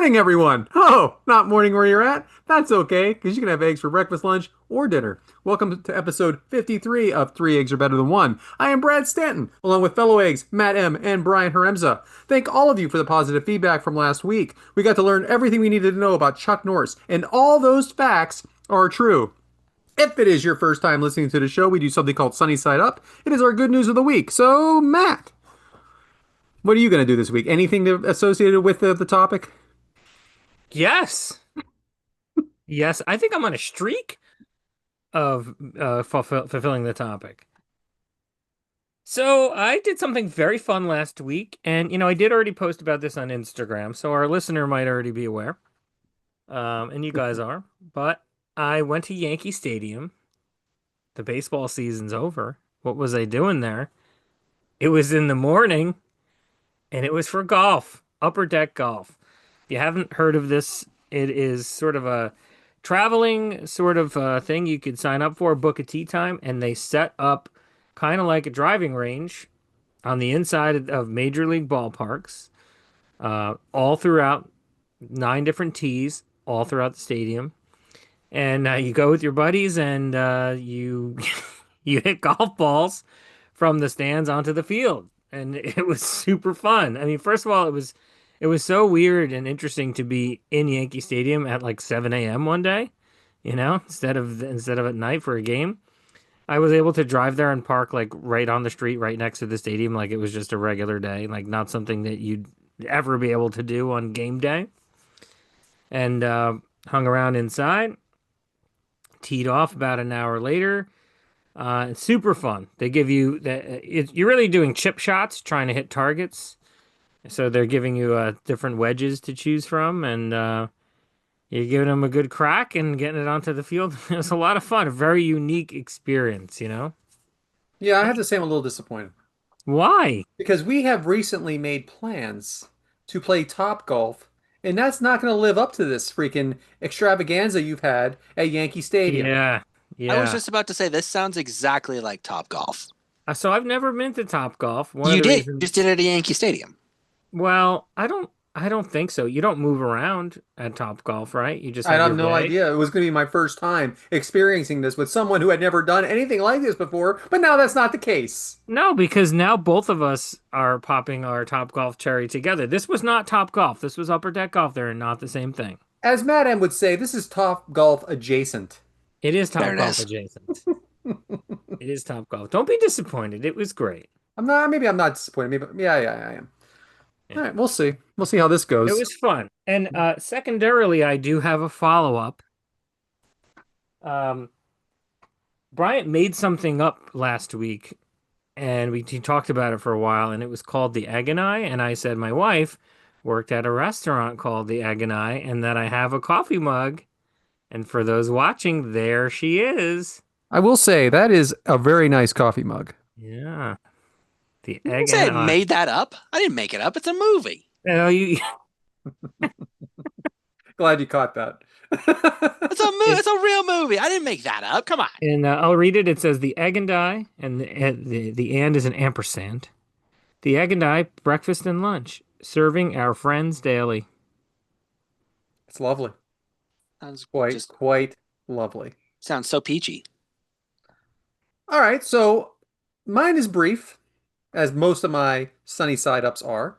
morning, everyone. Oh, not morning where you're at? That's okay, because you can have eggs for breakfast, lunch, or dinner. Welcome to episode 53 of Three Eggs Are Better Than One. I am Brad Stanton, along with fellow eggs Matt M. and Brian Haremza. Thank all of you for the positive feedback from last week. We got to learn everything we needed to know about Chuck Norris, and all those facts are true. If it is your first time listening to the show, we do something called Sunny Side Up. It is our good news of the week. So, Matt, what are you going to do this week? Anything associated with the topic? Yes. Yes. I think I'm on a streak of fulfilling the topic. So I did something very fun last week, and I did already post about this on Instagram, so our listener might already be aware, and you guys are. But I went to Yankee Stadium. The baseball season's over. What was I doing there? It was in the morning, and it was for golf, upper deck golf. If you haven't heard of this, it is sort of a traveling sort of thing you could sign up for, book a tee time, and they set up kind of like a driving range on the inside of major league ballparks, all throughout 9 different tees, all throughout the stadium. And you go with your buddies and you you hit golf balls from the stands onto the field, and it was super fun. I mean, first of all, it was so weird and interesting to be in Yankee Stadium at like 7 a.m. one day, instead of at night for a game. I was able to drive there and park like right on the street, right next to the stadium, like it was just a regular day, like not something that you'd ever be able to do on game day. And hung around inside, teed off about an hour later. It's super fun. They give you you're really doing chip shots, trying to hit targets. So they're giving you different wedges to choose from, and you're giving them a good crack and getting it onto the field. It was a lot of fun, a very unique experience. Yeah, I have to say I'm a little disappointed Why? because we have recently made plans to play Top Golf, and that's not going to live up to this freaking extravaganza you've had at Yankee Stadium. Yeah, I was yeah. just about to say this sounds exactly like Top Golf. So I've never been to Top Golf. One of You the did. You reasons, just did it at Yankee Stadium. well, I don't think so. You don't move around at Top Golf, right? You just I have have your no bag. idea. It was going to be my first time experiencing this with someone who had never done anything like this before, but now that's not the case. No, because now both of us are popping our Top Golf cherry together. This was not Top Golf. This was Upper Deck Golf. They're not the same thing. As Madam would say, this is Top Golf adjacent. It is There Top it Golf is. adjacent. It is Top Golf. Don't be disappointed. It was great. Maybe I'm not disappointed. Maybe, yeah, I am. Yeah. All right, we'll see. We'll see how this It goes. was fun. And secondarily, I do have a follow-up. Um, Bryant made something up last week, and he talked about it for a while, and it was called the Egg and I. And I said my wife worked at a restaurant called the Egg and I, and that I have a coffee mug. And for those watching, there she is. I will say that is a very nice coffee mug. Yeah, the You can Egg say and I I. made that up. I didn't make it up. It's a movie. Oh, you. Glad you caught that. It, It's a real movie. I didn't make that up. Come on. and I'll read it. It says the Egg and I, and the and is an ampersand. The Egg and I, breakfast and lunch, serving our friends daily. It's lovely. Sounds Quite, just quite lovely. sounds so peachy. All right, so mine is brief, as most of my sunny side ups are.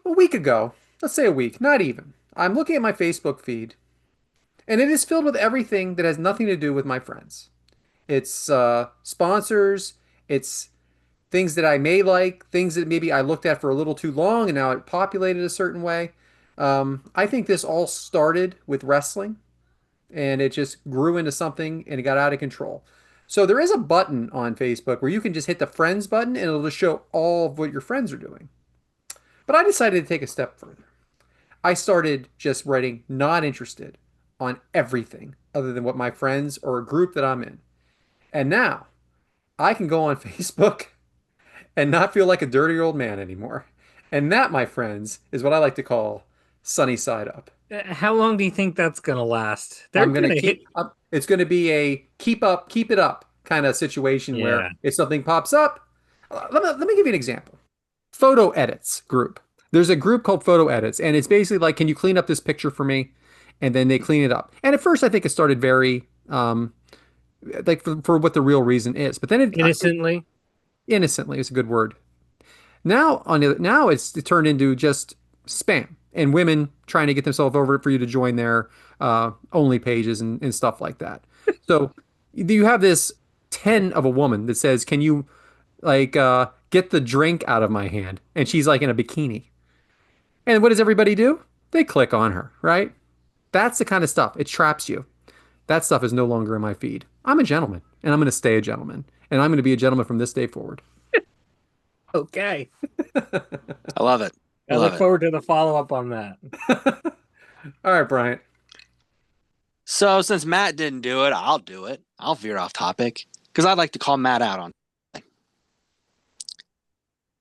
A week ago, let's say a week, not even, I'm looking at my Facebook feed, and it is filled with everything that has nothing to do with my friends. It's sponsors, it's things that I may like, things that maybe I looked at for a little too long and now it populated a certain way. I think this all started with wrestling and it just grew into something and it got out of control. So there is a button on Facebook where you can just hit the friends button and it'll just show all of what your friends are doing. But I decided to take a step further. I started just writing not interested on everything other than what my friends or a group that I'm in. And now I can go on Facebook and not feel like a dirty old man anymore. And that, my friends, is what I like to call sunny side up. How long do you think that's gonna last? They're I'm gonna gonna hit. keep up. It's gonna be a keep up, keep it up kind of situation where Yeah. if something pops up, let me give you an example. Photo edits group. There's a group called Photo Edits, and it's basically like, can you clean up this picture for me? And then they clean it up. And at first, I think it started very like for what the real reason is, but then it Innocently. innocently is a good word. Now it turned into just spam and women trying to get themselves over for you to join their only pages and stuff like that. So you have this 10 of a woman that says, "Can you like get the drink out of my hand?" And she's like in a bikini. And what does everybody do? They click on her, right? That's the kind of stuff. It traps you. That stuff is no longer in my feed. I'm a gentleman, and I'm going to stay a gentleman, and I'm going to be a gentleman from this day forward. Okay. I love it. I I love look it. forward to the follow-up on that. All right, Bryant. So since Matt didn't do it, I'll do it. I'll veer off topic because I'd like to call Matt out on.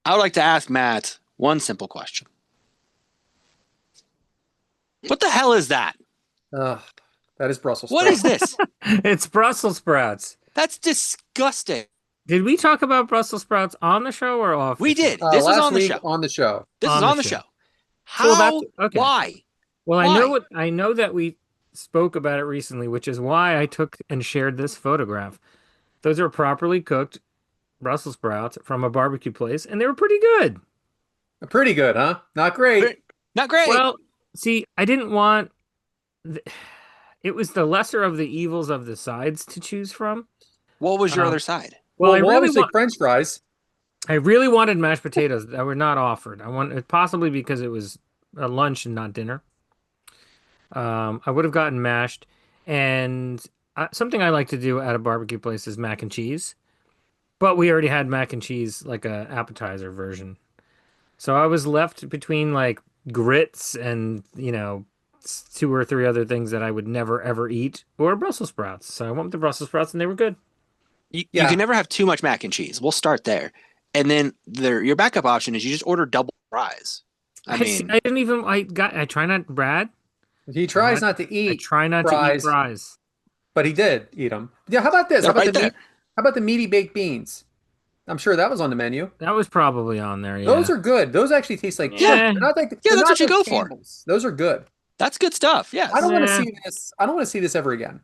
I would like to ask Matt one simple question. What the hell is that? Uh, that is Brussels What sprouts. is this? It's Brussels sprouts. That's disgusting. Did we talk about Brussels sprouts on the show or off? We the show? did. This was Last on the week show. on the show. This On is the on the show. show. Well, How? that's okay. Why? Well, Why? I know that we spoke about it recently, which is why I took and shared this photograph. Those are properly cooked Brussels sprouts from a barbecue place, and they were pretty good. Pretty good, huh? Not great. Not great. Well, see, I didn't want it was the lesser of the evils of the sides to choose from. What was your um, other side? Well, Well, obviously French fries. I really wanted mashed potatoes that were not offered. I wanted possibly because it was a lunch and not dinner. I would have gotten mashed, and something I like to do at a barbecue place is mac and cheese. But we already had mac and cheese, like a appetizer version. So I was left between like grits and, two or three other things that I would never ever eat, or Brussels sprouts. So I went with the Brussels sprouts, and they were good. You Yeah. can never have too much mac and cheese. We'll start there. And then your backup option is you just order double fries. I mean, I didn't even. I try not, Brad. He tries not to I eat try not to eat fries, fries. but he did eat them. Yeah, how about this? they're right there. How about the meaty baked beans? I'm sure that was on the menu. That was probably on there. Yeah. Those are good. Those actually taste like Yeah. They're not like Yeah, they're that's not what you like go for. Campbell's. Those are good. That's good stuff. Yes. I don't want to Yeah. see this. I don't want to see this ever again.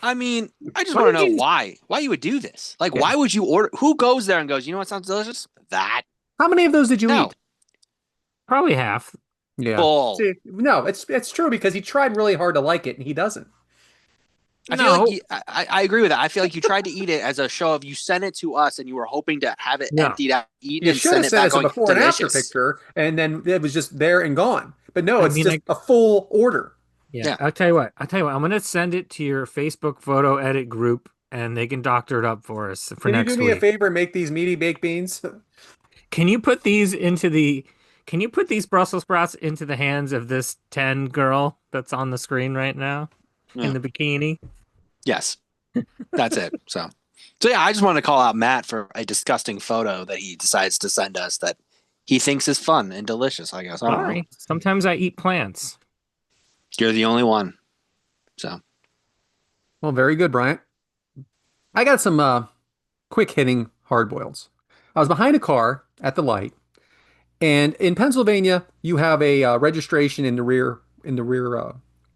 I mean, I just Why want to did know you- why you would do this. Like, Yeah. why would you order? Who goes there and goes, you know what sounds delicious? That. How many of those did you No. eat? Probably half. Yeah. Bull. See, no, it's true because he tried really hard to like it and he doesn't. I feel No. like I agree with that. I feel like you tried to eat it as a show of you sent it to us and you were hoping to have it No. emptied out, eaten, You and should send have it sent back us a going, before and after delicious. picture, and then it was just there and gone. But no, I it's mean, just a full order. Yeah. Yeah. I'll tell you what. I'm gonna send it to your Facebook photo edit group, and they can doctor it up for us for Can you next do me week. a favor and make these meaty baked beans? Can you put these Brussels sprouts into the hands of this 10 girl that's on the screen right now Yeah. in the bikini? Yes. That's it. So yeah, I just want to call out Matt for a disgusting photo that he decides to send us that he thinks is fun and delicious, I guess. I don't know. Sorry. Sometimes I eat plants. You're the only one. So Well, very good, Bryant. I got some quick hitting hard boils. I was behind a car at the light, and in Pennsylvania, you have a registration in the rear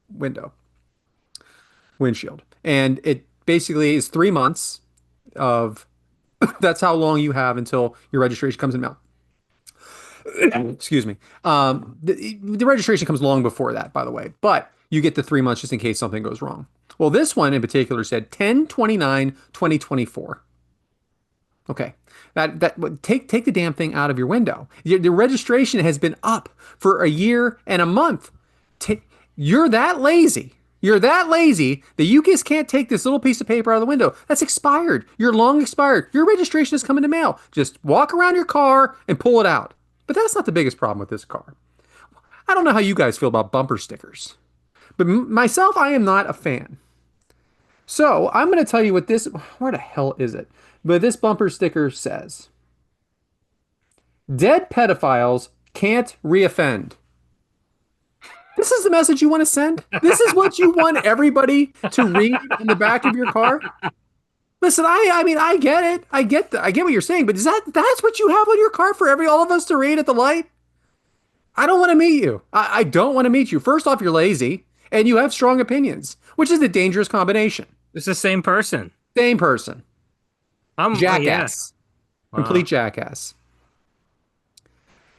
window windshield, and it basically is 3 months of that's how long you have until your registration comes in the mail. Excuse me. The registration comes long before that, by the way, but you get the 3 months just in case something goes wrong. Well, this one in particular said 10/29/2024. Okay. Take the damn thing out of your window. The registration has been up for a year and a month. You're that lazy. You're that lazy that you just can't take this little piece of paper out of the window. That's expired. You're long expired. Your registration is coming to mail. Just walk around your car and pull it out. But that's not the biggest problem with this car. I don't know how you guys feel about bumper stickers, but myself, I am not a fan. So I'm going to tell you what this, where the hell is it? But this bumper sticker says, dead pedophiles can't reoffend. This is the message you want to send? This is what you want everybody to read in the back of your car? Listen, I mean, I get it. I get what you're saying, but that's what you have on your car for all of us to read at the light? I don't want to meet you. I don't want to meet you. First off, you're lazy and you have strong opinions, which is a dangerous combination. It's the same person. Same person. Yeah. Jackass. Complete Wow. jackass.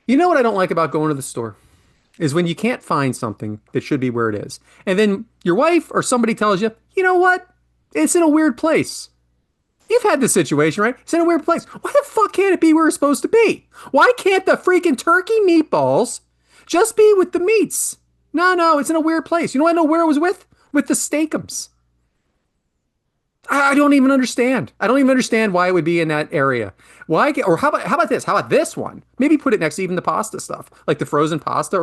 You know what I don't like about going to the store? Is when you can't find something that should be where it is. And then your wife or somebody tells you, you know what? It's in a weird place. You've had this situation, right? It's in a weird place. Why the fuck can't it be where it's supposed to be? Why can't the freaking turkey meatballs just be with the meats? No, no, it's in a weird place. You know, I know where it was with? With the steakums. I don't even understand. I don't even understand why it would be in that area. Why? Or how about this? How about this one? Maybe put it next to even the pasta stuff, like the frozen pasta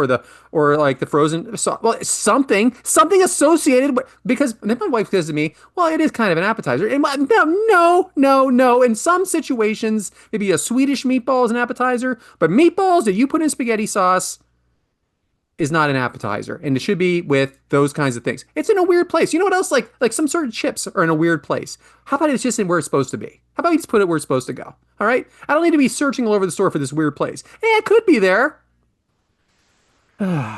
or like the frozen well, something associated with because then my wife says to me, "Well, it is kind of an appetizer." And no, no, no, no. In some situations, maybe a Swedish meatball is an appetizer, but meatballs that you put in spaghetti sauce is not an appetizer, and it should be with those kinds of things. It's in a weird place. You know what else? Like some sort of chips are in a weird place. How about it's just in where it's supposed to be? How about you just put it where it's supposed to go? All right. I don't need to be searching all over the store for this weird place. Yeah, it could be there. All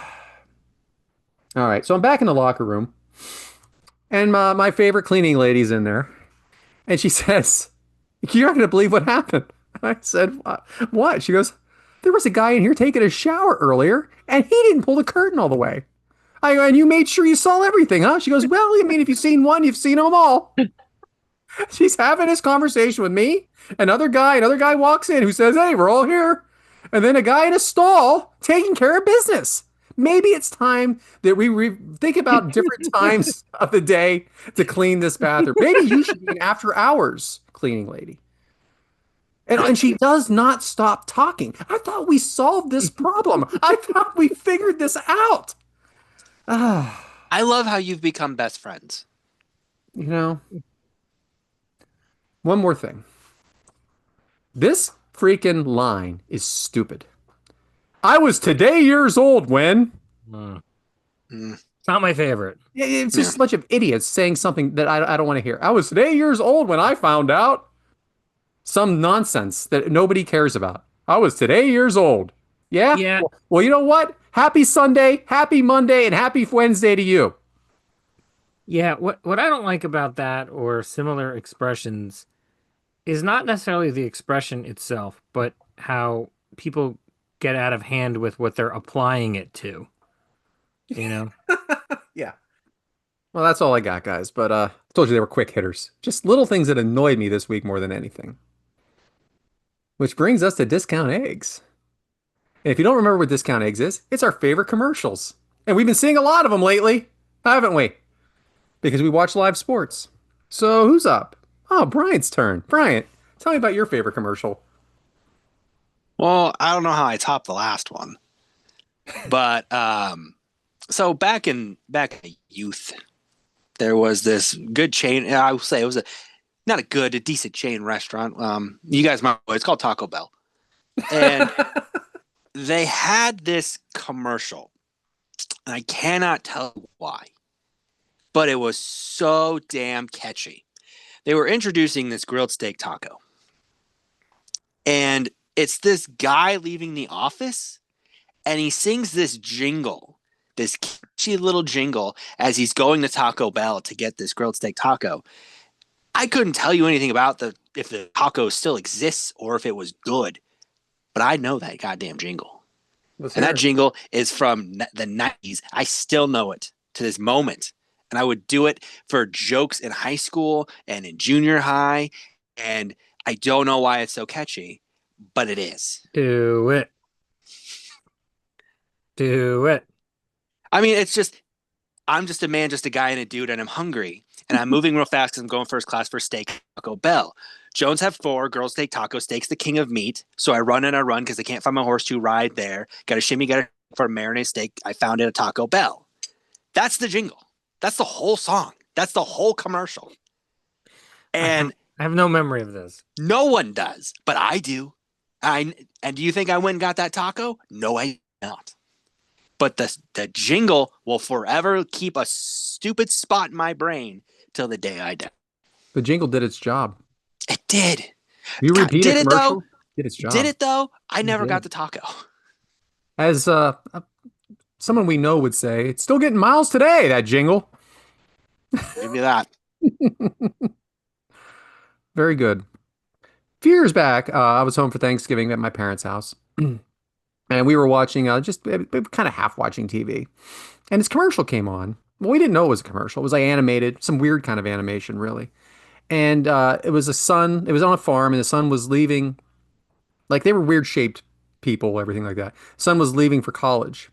right. So I'm back in the locker room, and my favorite cleaning lady's in there, and she says, "You're not going to believe what happened." I said, "What?" She goes, "There was a guy in here taking a shower earlier, and he didn't pull the curtain all the way. I go, and you made sure you saw everything, huh?" She goes, "Well, I mean, if you've seen one, you've seen them all." She's having this conversation with me. Another guy walks in who says, "Hey, we're all here." And then a guy in a stall taking care of business. Maybe it's time that we think about different times of the day to clean this bathroom. Maybe you should be an after hours cleaning lady. And she does not stop talking. I thought we solved this problem. I thought we figured this out. Ah, I love how you've become best friends. you know, one more thing. This freaking line is stupid. I was today years old when. Mm. Mm, It's not my favorite. It's yeah. just a bunch of idiots saying something that I don't want to hear. I was today years old when I found out some nonsense that nobody cares about. I was today years old. Yeah? Yeah, Well, you know what? Happy Sunday, happy Monday, and happy Wednesday to you. yeah. What I don't like about that or similar expressions is not necessarily the expression itself, but how people get out of hand with what they're applying it to. You know? Yeah. Well, that's all I got, guys. But I told you they were quick hitters. Just little things that annoyed me this week more than anything. Which brings us to discount eggs. And if you don't remember what discount eggs is, it's our favorite commercials. And we've been seeing a lot of them lately, haven't we? Because we watch live sports. So who's up? Oh, Bryant's turn. Bryant, tell me about your favorite commercial. Well, I don't know how I topped the last one, but so back in youth, there was this good chain. I would say it was not a decent chain restaurant. You guys might know, it's called Taco Bell, and they had this commercial, and I cannot tell you why, but it was so damn catchy. They were introducing this grilled steak taco, and it's this guy leaving the office, and he sings this jingle, this catchy little jingle as he's going to Taco Bell to get this grilled steak taco. I couldn't tell you anything about if the taco still exists or if it was good, but I know that goddamn jingle. Let's And hear that it. jingle is from the 90s. I still know it to this moment. And I would do it for jokes in high school and in junior high. And I don't know why it's so catchy, but it is. Do it. Do it. I mean, it's just, I'm just a man, just a guy and a dude, and I'm hungry. And I'm moving real fast because I'm going first class for steak Taco Bell. Jones have four, girls take taco, steak's the king of meat. So I run and I run because I can't find my horse to ride there. Got a shimmy, got a for a marinade steak. I found it at Taco Bell. That's the jingle. That's the whole song. That's the whole commercial. I have, And I have no memory of this. no one does, but I do. And do you think I went and got that taco? No, I did not. But the jingle will forever keep a stupid spot in my brain till the day I die. The jingle did its job. It did. You repeat a Did it though? commercial, did its job. Did it though? I It never did. got the taco. As someone we know would say, it's still getting miles today, that jingle. Give me that. Very good. A few years back, I was home for Thanksgiving at my parents' house, and we were watching, just kind of half watching TV. And this commercial came on. Well, we didn't know it was a commercial. It was like animated, some weird kind of animation, really. And it was a son. It was on a farm, and the son was leaving. Like they were weird shaped people, everything like that. Son was leaving for college,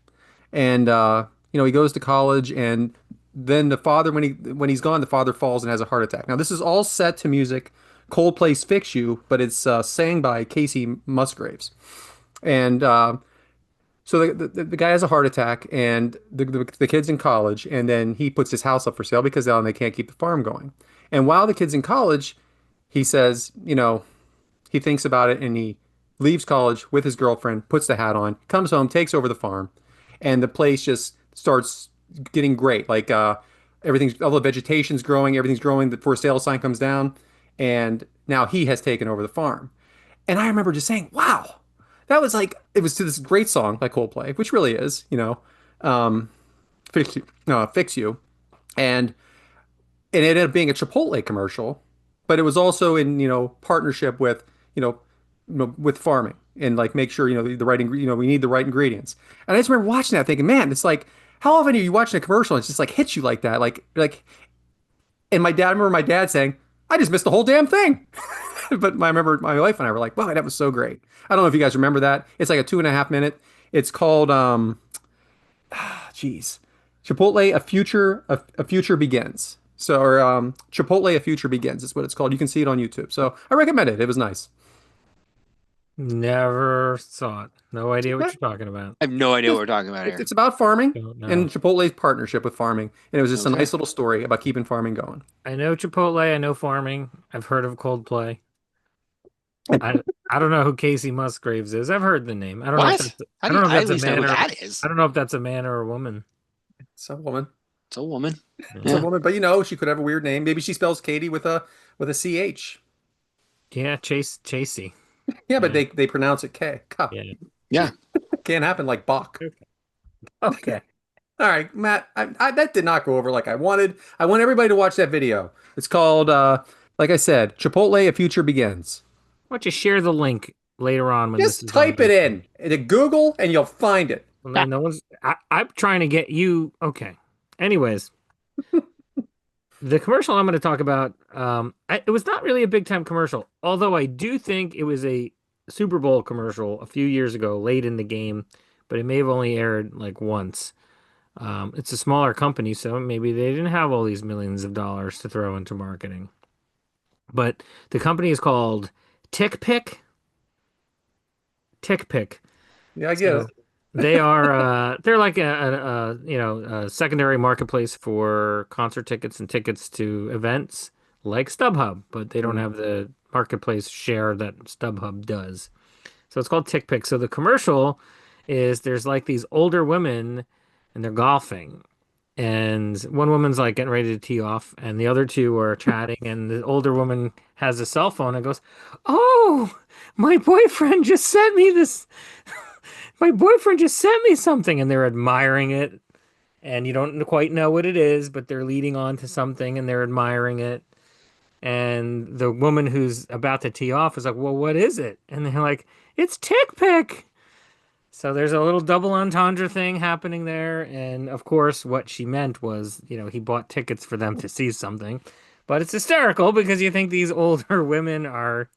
and he goes to college, and then the father, when he's gone, the father falls and has a heart attack. Now this is all set to music, Coldplay's "Fix You," but it's sang by Casey Musgraves, and so the guy has a heart attack, and the kid's in college, and then he puts his house up for sale because now they can't keep the farm going. And while the kid's in college, he says, he thinks about it, and he leaves college with his girlfriend, puts the hat on, comes home, takes over the farm, and the place just starts getting great. Like everything's, all the vegetation's growing, everything's growing. The for sale sign comes down, and now he has taken over the farm. And I remember just saying, "Wow, that was like it was to this great song by Coldplay, which really is, fix you." And it ended up being a Chipotle commercial, but it was also in partnership with with farming and like make sure the right we need the right ingredients. And I just remember watching that thinking, man, it's like how often are you watching a commercial and it's just like hits you like that, like. And I remember my dad saying, "I just missed the whole damn thing." But I remember my wife and I were like, "Wow, that was so great." I don't know if you guys remember that. It's like a 2.5 minute. It's called geez, Chipotle, a future begins. So, or Chipotle, a future begins is what it's called. You can see it on YouTube. So I recommend it. It was nice. Never saw it. No idea what Yeah, you're talking about. I have no idea what It's, we're talking about here. it's about farming Don't and know. Chipotle's partnership with farming. And it was just a Okay. nice little story about keeping farming going. I know Chipotle. I know farming. I've heard of Coldplay. I I don't know who Casey Musgraves is. I've heard the name. I don't know if What? that's How I do don't you? know if I at that's a least know man who or that is. I don't know if that's a man or a woman. It's a woman. It's a woman. It's a Yeah. Yeah, woman, but she could have a weird name. Maybe she spells Katie with a CH. yeah, Chasey. Yeah, but Yeah, they pronounce it K. Ka. yeah. Yeah. Can't happen like Bach. Okay. Okay. All right, Matt, that did not go over like I wanted. I want everybody to watch that video. It's called, like I said, Chipotle, A Future Begins. Why don't you share the link later on when this Just is on type it YouTube? in into Google and you'll find it. Well, no one's. I'm trying to get you. Okay. Anyways, the commercial I'm going to talk about, it was not really a big time commercial, although I do think it was a Super Bowl commercial a few years ago, late in the game, but it may have only aired like once. It's a smaller company, so maybe they didn't have all these millions of dollars to throw into marketing. But the company is called TickPick. TickPick. Yeah, I get it. So they're like a secondary marketplace for concert tickets and tickets to events like StubHub, but they don't Mm. have the marketplace share that StubHub does. So it's called TickPick. So the commercial is there's like these older women and they're golfing. And one woman's like getting ready to tee off, and the other two are chatting, and the older woman has a cell phone and goes, "Oh, my boyfriend just sent me this. My boyfriend just sent me something," and they're admiring it. And you don't quite know what it is, but they're leading on to something and they're admiring it. And the woman who's about to tee off is like, "Well, what is it?" And they're like, "It's Tick Pick." So there's a little double entendre thing happening there. And of course, what she meant was, he bought tickets for them to see something. But it's hysterical because you think these older women are,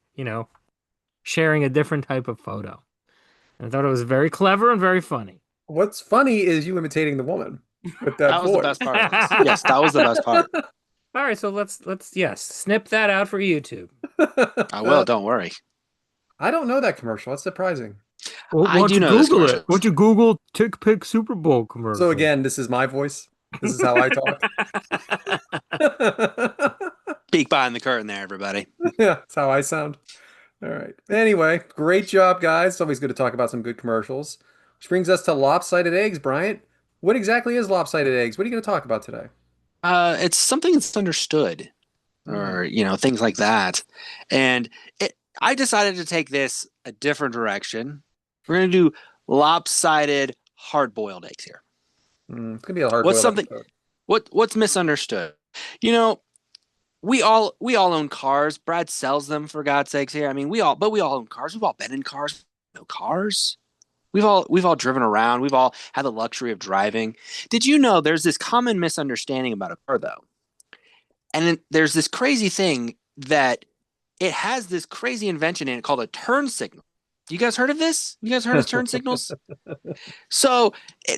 sharing a different type of photo. And I thought it was very clever and very funny. What's funny is you imitating the woman with that That was the voice. best part of this. Yes, that was the best part. All right, so let's yes, snip that out for YouTube. I will. Don't worry. I don't know that commercial. That's surprising. Well, I do know this commercial. Why don't you Google Tick Pick Super Bowl So commercial? again, this is my voice. This is how I talk. Peek behind the curtain there, everybody. Yeah, that's how I sound. All right. Anyway, great job, guys. It's always good to talk about some good commercials. Which brings us to lopsided eggs, Bryant. What exactly is lopsided eggs? What are you going to talk about today? It's something that's understood, Hmm. or things like that. And I decided to take this a different direction. We're gonna do lopsided, hard-boiled eggs here. It's gonna be a What's hard-boiled something episode. what's misunderstood? You know, we all own cars. Brad sells them for God's sakes here. I mean, we all own cars. We've all been in cars. No cars. We've all driven around. We've all had the luxury of driving. Did you know there's this common misunderstanding about a car though? And then there's this crazy thing that it has this crazy invention in it called a turn signal. You guys heard of this? You guys heard of turn signals? So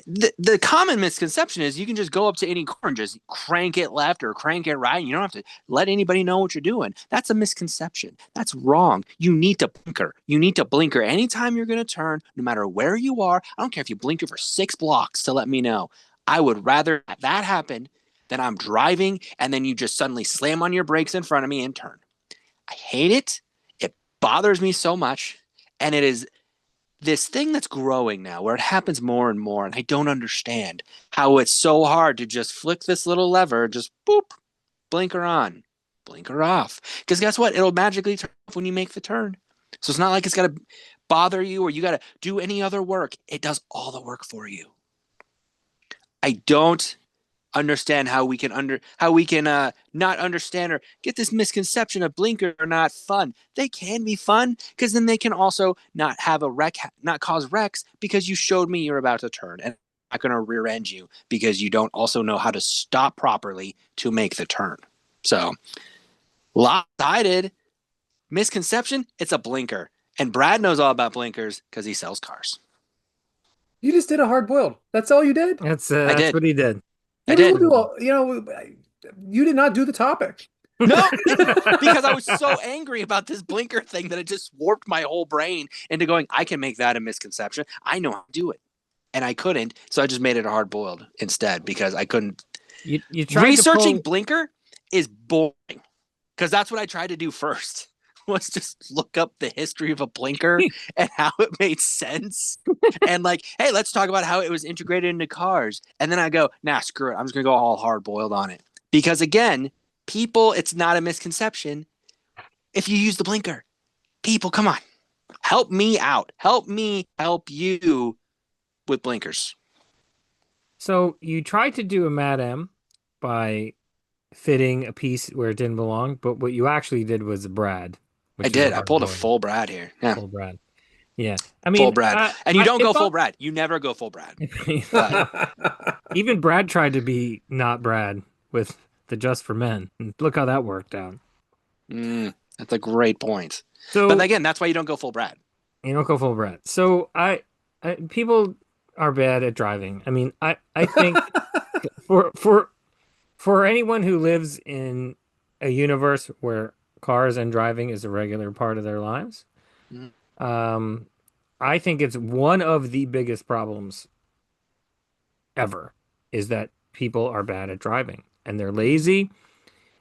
the common misconception is you can just go up to any car and just crank it left or crank it right. And you don't have to let anybody know what you're doing. That's a misconception. That's wrong. You need to blinker. You need to blinker anytime you're going to turn, no matter where you are. I don't care if you blinker for 6 blocks to let me know. I would rather that happen than I'm driving and then you just suddenly slam on your brakes in front of me and turn. I hate it. It bothers me so much. And it is this thing that's growing now where it happens more and more. And I don't understand how it's so hard to just flick this little lever, just boop, blinker on, blinker off. Because guess what? It'll magically turn off when you make the turn. So it's not like it's got to bother you or you got to do any other work. It does all the work for you. I don't understand how we can not understand or get this misconception of blinkers are not fun. They can be fun because then they can also not have a wreck, not cause wrecks because you showed me you're about to turn and I'm not going to rear end you because you don't also know how to stop properly to make the turn. So lopsided misconception, it's a blinker. And Brad knows all about blinkers because he sells cars. You just did a hard-boiled. That's all you did? I That's did. what he did. I Maybe we'll did. do you did not do the topic. No, I didn't, because I was so angry about this blinker thing that it just warped my whole brain into going, I can make that a misconception. I know how to do it. And I couldn't. So I just made it a hard boiled instead because I couldn't. You tried to Researching pull. blinker is boring because that's what I tried to do first was just look up the history of a blinker and how it made sense. And like, hey, let's talk about how it was integrated into cars. And then I go, nah, screw it. I'm just going to go all hard boiled on it. Because again, people, it's not a misconception if you use the blinker. People, come on. Help me out. Help me help you with blinkers. So you tried to do a Mad M by fitting a piece where it didn't belong, but what you actually did was a Brad, I which is a did. I hard pulled a boiled full Brad here. Yeah. full Brad. Yeah. I Full mean, Brad. And you don't if go full Brad. You never go full Brad. But even Brad tried to be not Brad with the Just for Men. And look how that worked out. that's a great point. But So again, that's why you don't go full Brad. you don't go full Brad. So people are bad at driving. I mean, I think for for anyone who lives in a universe where cars and driving is a regular part of their lives, Mm. um, I think it's one of the biggest problems ever is that people are bad at driving and they're lazy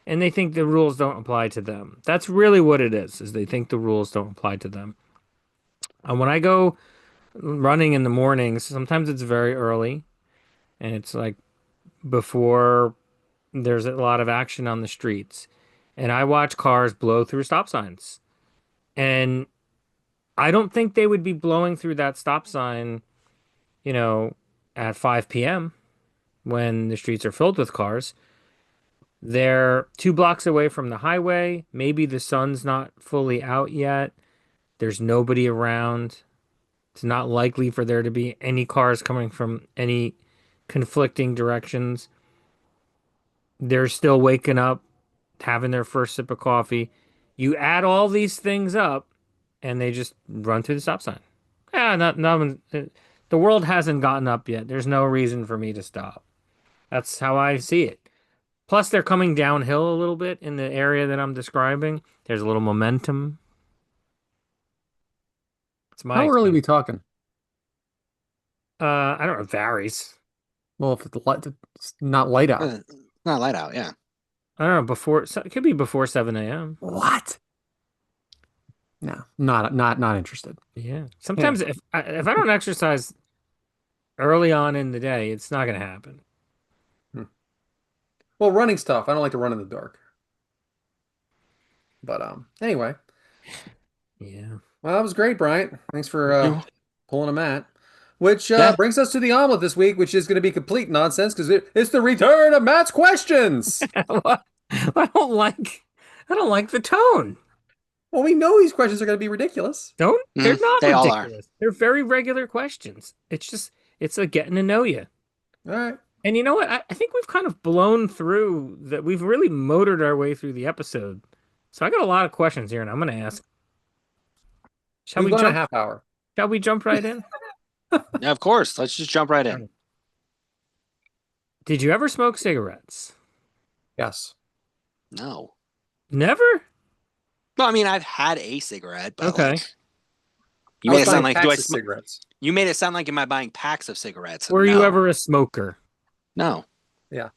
and they think the rules don't apply to them. That's really what it is they think the rules don't apply to them. And when I go running in the mornings, sometimes it's very early and it's like before there's a lot of action on the streets. And I watch cars blow through stop signs. And I don't think they would be blowing through that stop sign, you know, at 5 p.m. when the streets are filled with cars. They're 2 blocks away from the highway. Maybe the sun's not fully out yet. There's nobody around. It's not likely for there to be any cars coming from any conflicting directions. They're still waking up, having their first sip of coffee. You add all these things up, and they just run through the stop sign. Yeah, the world hasn't gotten up yet. There's no reason for me to stop. That's how I see it. Plus, they're coming downhill a little bit in the area that I'm describing. There's a little momentum. It's my How early are experience. we talking? I don't know. It varies. Well, if it's not light out. Not light out, yeah. I don't know. It could be before 7 a.m. What? No, not interested. Yeah. Yeah. Sometimes if I don't exercise early on in the day, it's not going to happen. Hmm. Well, running's tough. I don't like to run in the dark. But anyway. Yeah. Well, that was great, Bryant. Thanks for pulling a mat. which Yeah. brings us to the omelet this week, which is going to be complete nonsense because it's the return of Matt's questions. What? I don't like the tone. Well, we know these questions are going to be ridiculous. Don't they're not They all are. ridiculous. They're very regular questions. It's a getting to know you. All right. And you know what? I think we've kind of blown through that. We've really motored our way through the episode. So I got a lot of questions here, and I'm going to ask. Shall We've we gone a jump? half hour. Shall we jump right in? Yeah, of course. Let's just jump right in. Did you ever smoke cigarettes? Yes. No. Never? Well, I mean, I've had a cigarette, but Okay. like, you I made was it sound buying like, do I packs of smoke? cigarettes. You made it sound like, am I buying packs of cigarettes? Were you No. ever a smoker? No. Yeah.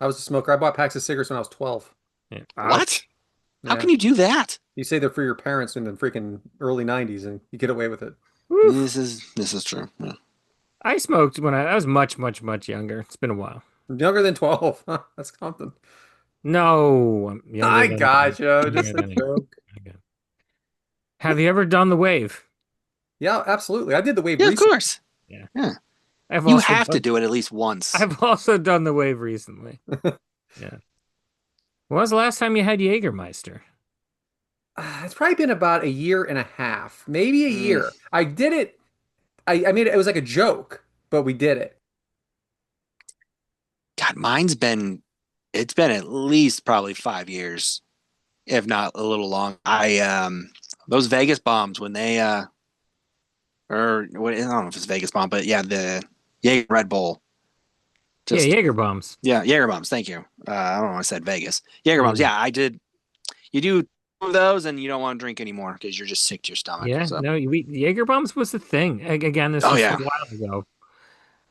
I was a smoker. I bought packs of cigarettes when I was 12. Yeah. What? How Yeah. can you do that? You say they're for your parents in the freaking early 90s and you get away with it. Oof. This is true. Yeah. I smoked when I was much, much, much younger. It's been a while. Younger than 12. Huh, that's something. No, I'm younger I than got you. Just younger a than joke. okay. Have you ever done the wave? Yeah, absolutely. I did the wave Yeah, of recently. course. Yeah. Yeah. I've You also have to done, do it at least once. I've also done the wave recently. Yeah. When was the last time you had Jägermeister? It's probably been about a year and a half, maybe a Mm. year. I did it. I made it. It was like a joke, but we did it. God, it's been at least probably 5 years, if not a little long. Those Vegas bombs when they or what I don't know if it's Vegas bomb, but yeah, the Jaeger Red Bull. Yeah, Jaeger bombs. Yeah, Jaeger bombs. Thank you. I don't know. I said Vegas. Jaeger bombs. Yeah, I did. You do two of those, and you don't want to drink anymore because you're just sick to your stomach. Yeah, So. no, Jaeger bombs was the thing. Again, this Oh was yeah. a while ago.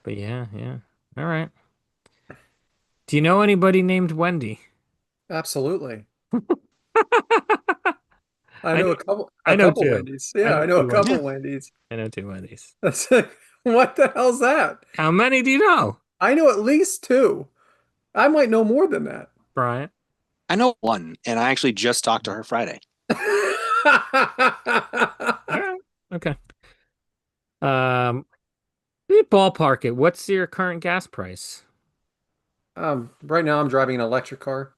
But yeah, yeah. All right. Do you know anybody named Wendy? Absolutely. I I know know, a I know couple two. Wendy's. I Yeah, know I know a two couple Wendy's. Yeah. Wendy's. I know two Wendy's. That's what the hell's that? How many do you know, I know at least two. I might know more than that. Bryant? I know one, and I actually just talked to her Friday. All right. Okay. Ballpark it. What's your current gas price? Right now I'm driving an electric car.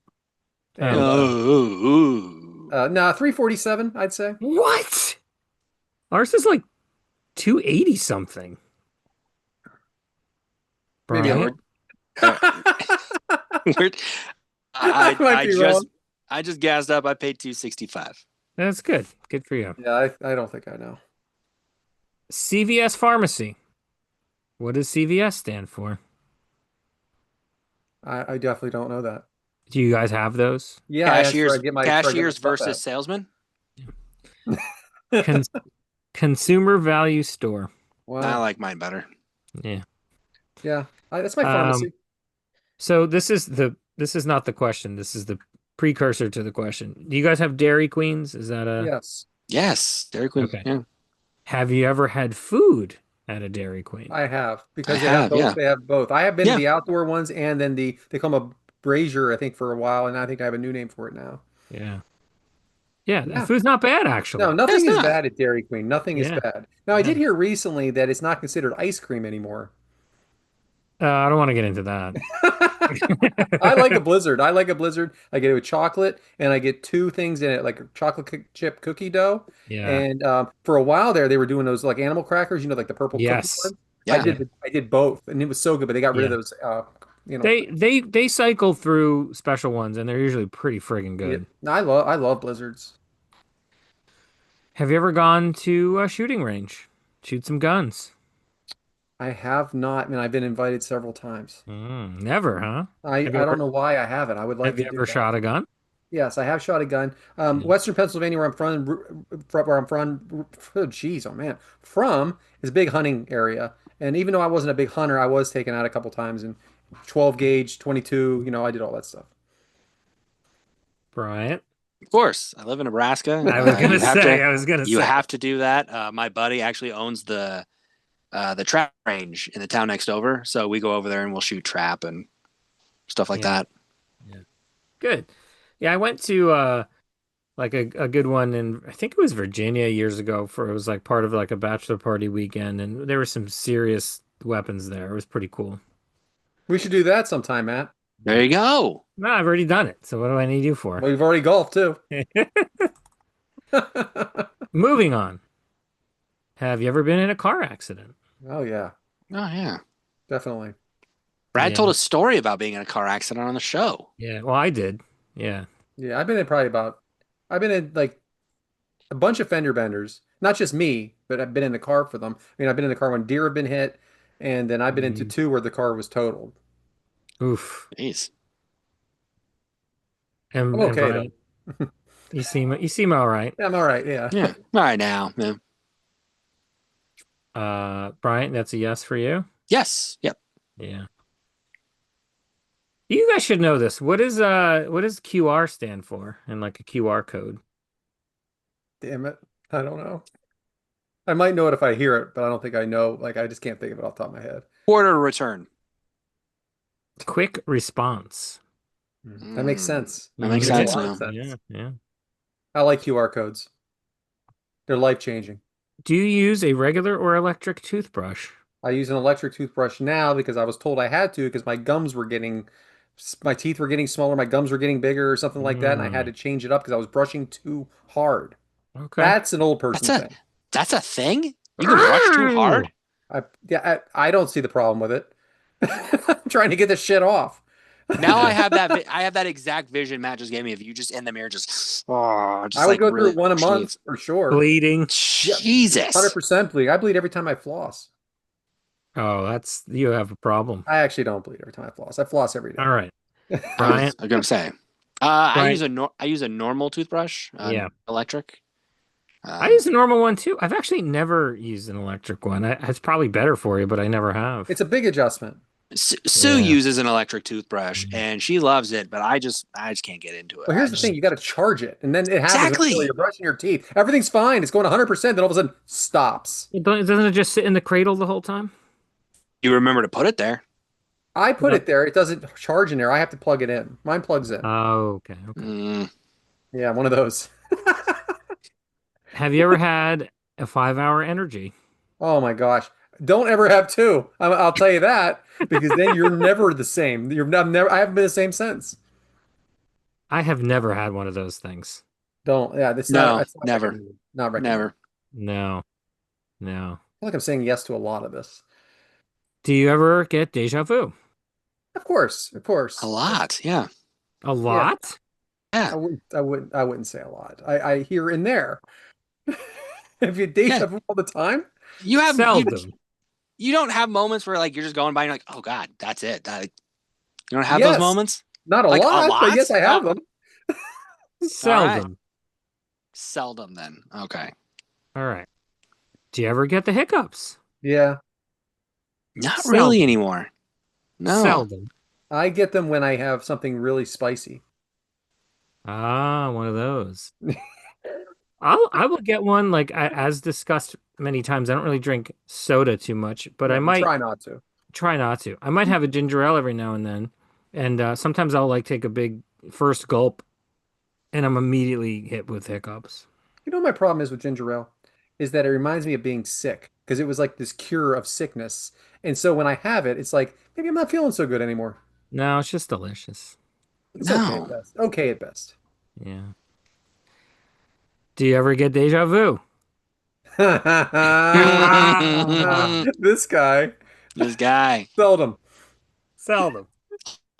And Oh, no, 347, I'd say. What? Ours is like 280 something. Maybe I'm Bryant? we're, I might be wrong. I just gassed up. I paid 265. That's good. Good for you. Yeah, I don't think I know. CVS Pharmacy. What does CVS stand for? I definitely don't know that. Do you guys have those? Yeah, that's where I get my Cashiers stuff versus salesmen. at. Con Consumer Value Store. I Wow. like mine better. Yeah. Yeah, that's my pharmacy. So this is not the question. This is the precursor to the question. Do you guys have Dairy Queens? Is that a Yes, Yes, Dairy Queen. Okay. Yeah. Have you ever had food at a Dairy Queen? I have because I they have have, both. yeah. They have both. I have been to Yeah. the outdoor ones, and then they call them a brazier, I think, for a while, and I think I have a new name for it now. Yeah. Yeah, the Yeah. food's not bad No, actually. nothing It's is not. bad at Dairy Queen. Nothing is Yeah. bad. Now, I did hear recently that it's not considered ice cream anymore. I don't want to get into that. I like a Blizzard. I like a Blizzard. I get it with chocolate, and I get two things in it, like a chip cookie dough. Yeah. And for a while there, they were doing those like animal crackers, like the purple cookie Yes. ones. Yeah. I did both, and it was so good. But they got rid of Yeah. those. They cycle through special ones and they're usually pretty friggin' good. Yeah, I love Blizzards. Have you ever gone to a shooting range? Shoot some guns? I have not, and I've been invited several times. Never, huh? I don't know why I haven't. I would like Have you to do ever that. shot a gun? Yes, I have shot a gun. Western Pennsylvania, where I'm from, oh, geez, oh man, from is a big hunting area. And even though I wasn't a big hunter, I was taken out a couple times and 12 gauge, 22, I did all that stuff. Bryant? Of course, I live in Nebraska. I was gonna You have say. to- I was gonna You say. have to do that. My buddy actually owns the trap range in the town next over, so we go over there and we'll shoot trap and stuff like Yeah. that. Good. Yeah, I went to Like a good one in I think it was Virginia years ago for it was like part of like a bachelor party weekend and there were some serious weapons there. It was pretty cool. We should do that sometime, Matt. There you go. No, I've already done it. So what do I need you for? Well, you've already golfed too. Moving on. Have you ever been in a car accident? Oh yeah, Oh yeah. definitely. Brad Yeah. told a story about being in a car accident on the show. Yeah. Well, I did. Yeah. Yeah, I've been in like a bunch of fender benders. Not just me, but I've been in the car for them. I mean, I've been in the car when deer have been hit, and then I've been into Mm. two where the car was totaled. Oof. Jeez. I'm And okay though. Bryant, you seem all right. Yeah, I'm all right. Yeah. Yeah. All right now. Yeah. Bryant, that's a yes for you. Yes. Yep. Yeah. You guys should know this. What does QR stand for? And like a QR code. Damn it. I don't know. I might know it if I hear it, but I don't think I know. Like, I just can't think of it off the top of my head. Order return. Quick response. That makes Mm, sense. that makes Makes a sense lot Yeah. of now. sense. Yeah. Yeah. I like QR codes. They're life-changing. Do you use a regular or electric toothbrush? I use an electric toothbrush now because I was told I had to because my teeth were getting smaller, my gums were getting bigger or something like that, and I had Mm, to change it up because I was brushing too hard. okay. That's an old That's person a thing. that's a thing? You can brush too hard? I don't see the problem with it. I'm trying to get this shit off. Now I have that I have that exact vision Matt just gave me of you just in the mirror I just would like go through really it one a brushing month teeth. for sure. Bleeding. Yeah, Jesus. 100% bleed. I bleed every time I floss. Oh, you have a problem. I actually don't bleed every time I floss. I floss every All day. right. I was Bryant. gonna say. Bryant. I use a normal toothbrush, Yeah. electric. I use a normal one too. I've actually never used an electric one. It's probably better for you, but I never have. It's a big adjustment. Sue Yeah. uses an electric toothbrush and she loves it, but I just can't get into it. Well, I here's the just thing, you got to charge it. And then it happens until exactly. you're brushing your teeth. Everything's fine. It's going 100%. Then all of a sudden stops. Doesn't it just sit in the cradle the whole time? You remember to put it there. I But put it there. It doesn't charge in there. I have to plug it in. Mine plugs in. Oh, okay, okay. Mm, Yeah, one of those. Have you ever had a 5-hour energy? Oh my gosh. Don't ever have two. I'll tell you that because then you're never the same. I haven't been the same since. I have never had one of those things. Don't. Yeah, no, it's not never, recommended. Not recommended. never. No, no. I feel like I'm saying yes to a lot of this. Do you ever get deja vu? Of course, of A course. lot, yeah, A Yeah, lot? yeah, I wouldn't say a lot. I hear in there. Have you yeah. deja vu all the time? You have Seldom. you don't have moments where like you're just going by and you're like, oh God, that's it. You don't have those Yes. moments? Not a Like a lot, but lot? yes, I have Oh, them. all right. Seldom. Seldom then. Okay. All right. Do you ever get the hiccups? Yeah, Not really Seldom. anymore. No. Seldom. I get them when I have something really spicy. Ah, one of those. I will get one like as discussed many times. I don't really drink soda too much, but I Yeah, you might try not to. try not to. I might have a ginger ale every now and then, and sometimes I'll like take a big first gulp, and I'm immediately hit with hiccups. You know, what my problem is with ginger ale is that it reminds me of being sick because it was like this cure of sickness. And so when I have it, it's like maybe I'm not feeling so good anymore. No, it's just delicious. It's okay at No. best. Okay at best. Yeah. Do you ever get deja vu? Ah, This guy. This guy. Seldom. seldom.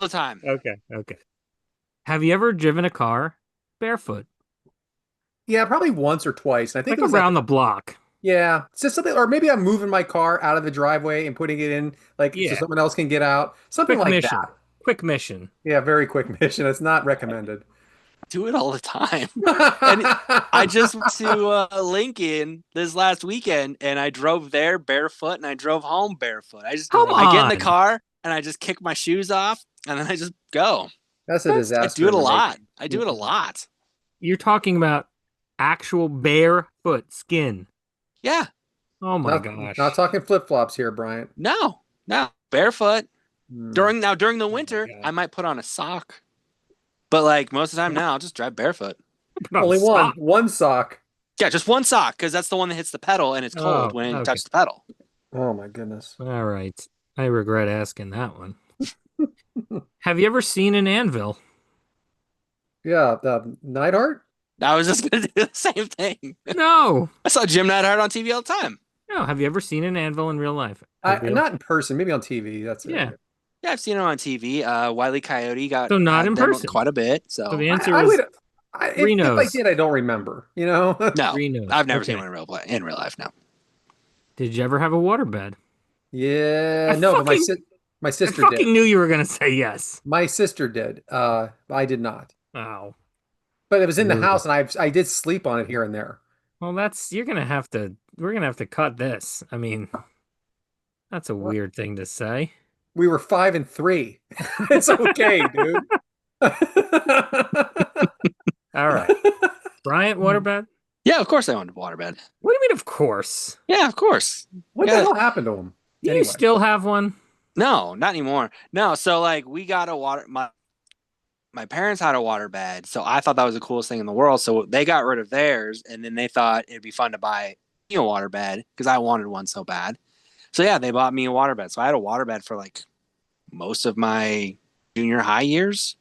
All the time. Okay, okay. Have you ever driven a car barefoot? Yeah, probably once or twice. And I think Like it was at around the block. yeah, it's just something, or maybe I'm moving my car out of the driveway and putting it in like so Yeah. someone else can get out. Something Quick like mission. that. Quick mission. Yeah, very quick mission. It's not recommended. Do it all the time. And I just went to Lincoln this last weekend and I drove there barefoot and I drove home barefoot. Come I get in the on. car and I just kick my shoes off and then I just go. That's a That's I disaster do it in a the lot. making. I do it a lot. You're talking about actual barefoot skin. Yeah. Oh my Not gosh. talking flip-flops here, Bryant. No. No. Barefoot. Hmm. During the Oh my winter, God. I might put on a sock. But like most of the time now, I'll just drive barefoot. Put on Only one. sock. One sock. Yeah, just one sock because that's the one that hits the pedal and it's cold Oh, when it okay. touches the pedal. Oh my goodness. All right. I regret asking that one. Have you ever seen an anvil? Yeah, Neidhart? I was just gonna do the same thing. No. I saw Jim Neidhart on TV all the time. No. Have you ever seen an anvil in real life? A I real? not in person, maybe on TV. That's it. Yeah. Yeah. Yeah, I've seen him on TV. Wile E. Coyote So not had in them person. quite a bit. So the So answer I was would if I Reno's. did, I don't remember, you know? no, Reno's. I've never seen Okay. one in real life. No. Did you ever have a waterbed? I Yeah, no, but fucking my I sister did. fucking knew you were gonna say yes. My sister did. I did not. Oh. But it was in the Brutal. house and I did sleep on it here and there. Well, we're gonna have to cut this. I mean, that's a weird thing to say. We were 5 and 3. It's okay, dude. All right. Bryant waterbed? Yeah, of course I owned a waterbed. What do you mean, of course? Yeah, of course. What the Yeah. hell happened to him? Do you Anyway, still have one? No, not anymore. No, so like we got a water my parents had a waterbed, so I thought that was the coolest thing in the world. So they got rid of theirs, and then they thought it'd be fun to buy me a waterbed because I wanted one so bad. So yeah, they bought me a waterbed. So I had a waterbed for like most of my junior high years.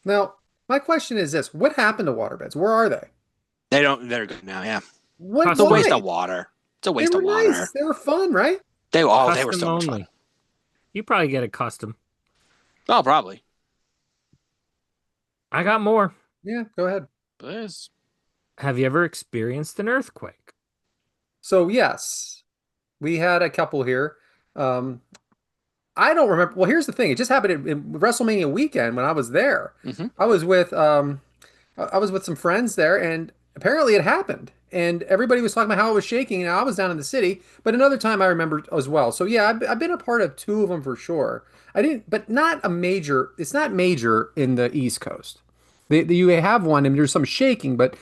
now my question is this: what happened to waterbeds? Where are they? They're good now. Yeah, What? it's a Custom, waste Why? of water. It's a They waste were of water. nice. They were fun, right? They were custom so much only. fun. You probably get a custom. Oh, probably. I got more. Yeah. Go ahead. But it's- Have you ever experienced an earthquake? So yes, we had a couple here. Um, I don't remember. Well, here's the thing. It just happened in WrestleMania weekend when I was there. Mhm. I was with I was with some friends there, and apparently it happened. And everybody was talking about how it was shaking, and I was down in the city. But another time I remember as well. So yeah, I've been a part of two of them for sure. I didn't, but not a major. It's not major in the East Coast. You have one, and there's some shaking, but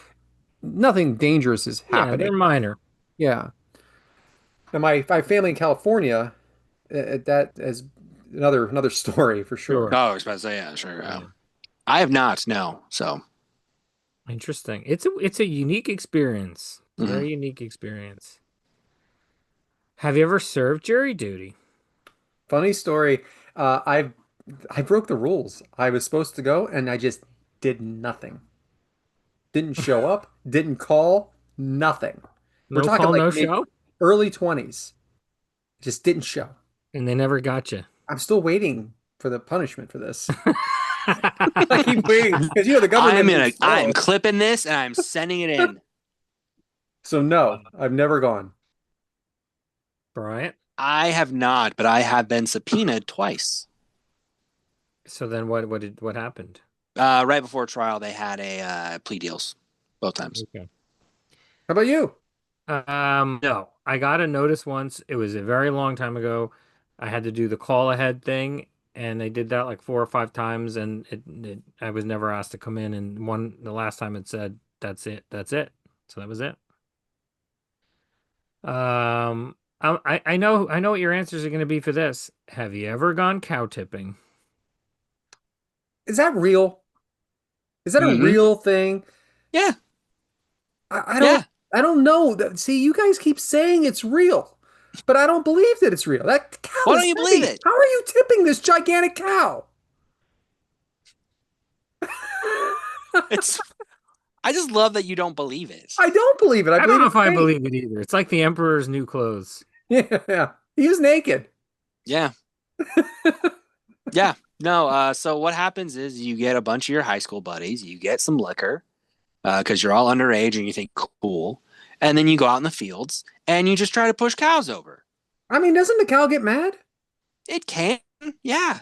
nothing dangerous is Yeah, they're happening. minor. Yeah. And my family in California, that is another story for sure. Sure. Oh, I was about to say yeah, sure. Yeah. I have not. No. So Interesting. It's a unique experience. It's a Mhm. very unique experience. Have you ever served jury duty? Funny story. I broke the rules. I was supposed to go, and I just did nothing. Didn't show up. Didn't call. Nothing. We're No talking call, like no maybe show? early 20s. Just didn't show. And they never got you. I'm still waiting for the punishment for this. I keep waiting because the government is I am slow. clipping this and I'm sending it in. So no, I've never gone. Bryant? I have not, but I have been subpoenaed twice. So then what happened? Right before trial, they had a plea deals both times. Okay. How about you? No. I got a notice once. It was a very long time ago. I had to do the call ahead thing, and they did that like 4 or 5 times, and I was never asked to come in. And the last time it said, "That's it, that's it." So that was it. I know what your answers are going to be for this. Have you ever gone cow tipping? Is that real? Is that a Mhm. real thing? Yeah, I yeah. don't know. See, you guys keep saying it's real, but I don't believe that it's real. That cow Why is don't you heavy. believe it? How are you tipping this gigantic cow? It's. I just love that you don't believe it. I don't believe it. I I don't believe know it's if I fake. believe it either. It's like the emperor's new clothes. Yeah, he was naked. Yeah, yeah. No. So what happens is you get a bunch of your high school buddies, you get some liquor, because you're all underage and you think cool, and then you go out in the fields and you just try to push cows over. I mean, doesn't the cow get mad? It can, yeah.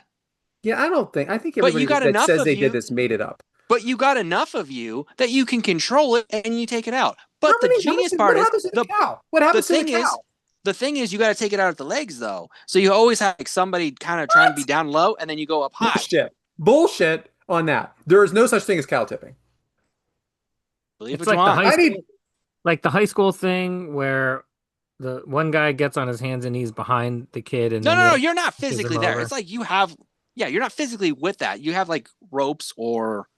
Yeah, I don't think. I think But you everybody got that enough says of they did you. this made it up. But you got enough of you that you can control it and you take it out. But the How genius much, part what is happens to the cow? What happens to the thing is cow? the thing is you got to take it out at the legs though. So you always have like somebody kind of trying to be What? down low and then you go up high. Bullshit on that. There is no such thing as cow tipping. Believe It's what you like the want. high I school, need. like the high school thing where the one guy gets on his hands and knees behind the kid, and No, then no, the no. other You're not pushes him physically there. over. It's like you have, yeah, you're not physically with that. You have like ropes or,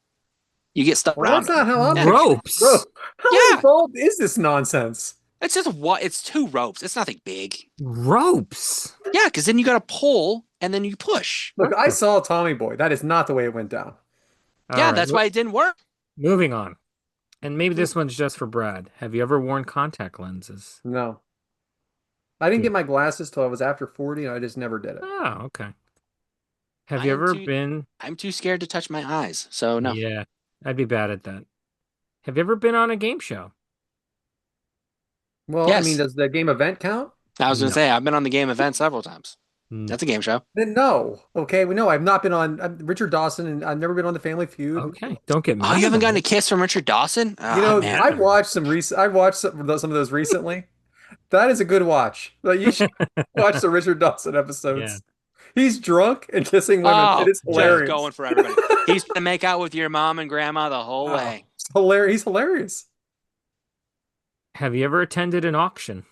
You get stuck Well, around that's them. not how I'm picturing. Bro, Ropes. how Yeah, involved is this nonsense? it's just what it's two ropes. It's nothing big. Ropes. Yeah, because then you got to pull and then you push. Look, What I the? saw Tommy Boy. That is not the way it went down. All Yeah, right. that's why it didn't work. Moving on. And maybe this one's just for Brad. Have you ever worn contact lenses? No. I didn't Yeah. get my glasses till I was after 40, and I just never did it. Oh, okay. Have I you am ever too. been? I'm too scared to touch my eyes. So no. Yeah, I'd be bad at that. Have you ever been on a game show? Well, I mean, Yes, does the game event count? I was gonna No. say I've been on the game event several times. No. That's a game show. Then no. Okay, we know I've not been on Richard Dawson, and I've never been on the Family Feud. Okay. Don't get Oh, you mad haven't about gotten a it. kiss from Richard Dawson? You Oh know, man. I've watched some recent. I've watched some of those recently. That is a good watch. Like, you should watch the Richard Dawson Yeah. episodes. He's drunk and kissing women. It Oh, is just hilarious. going for everybody. He's gonna make out with your mom and grandma the whole Oh, way. it's hilarious. He's hilarious. Have you ever attended an auction?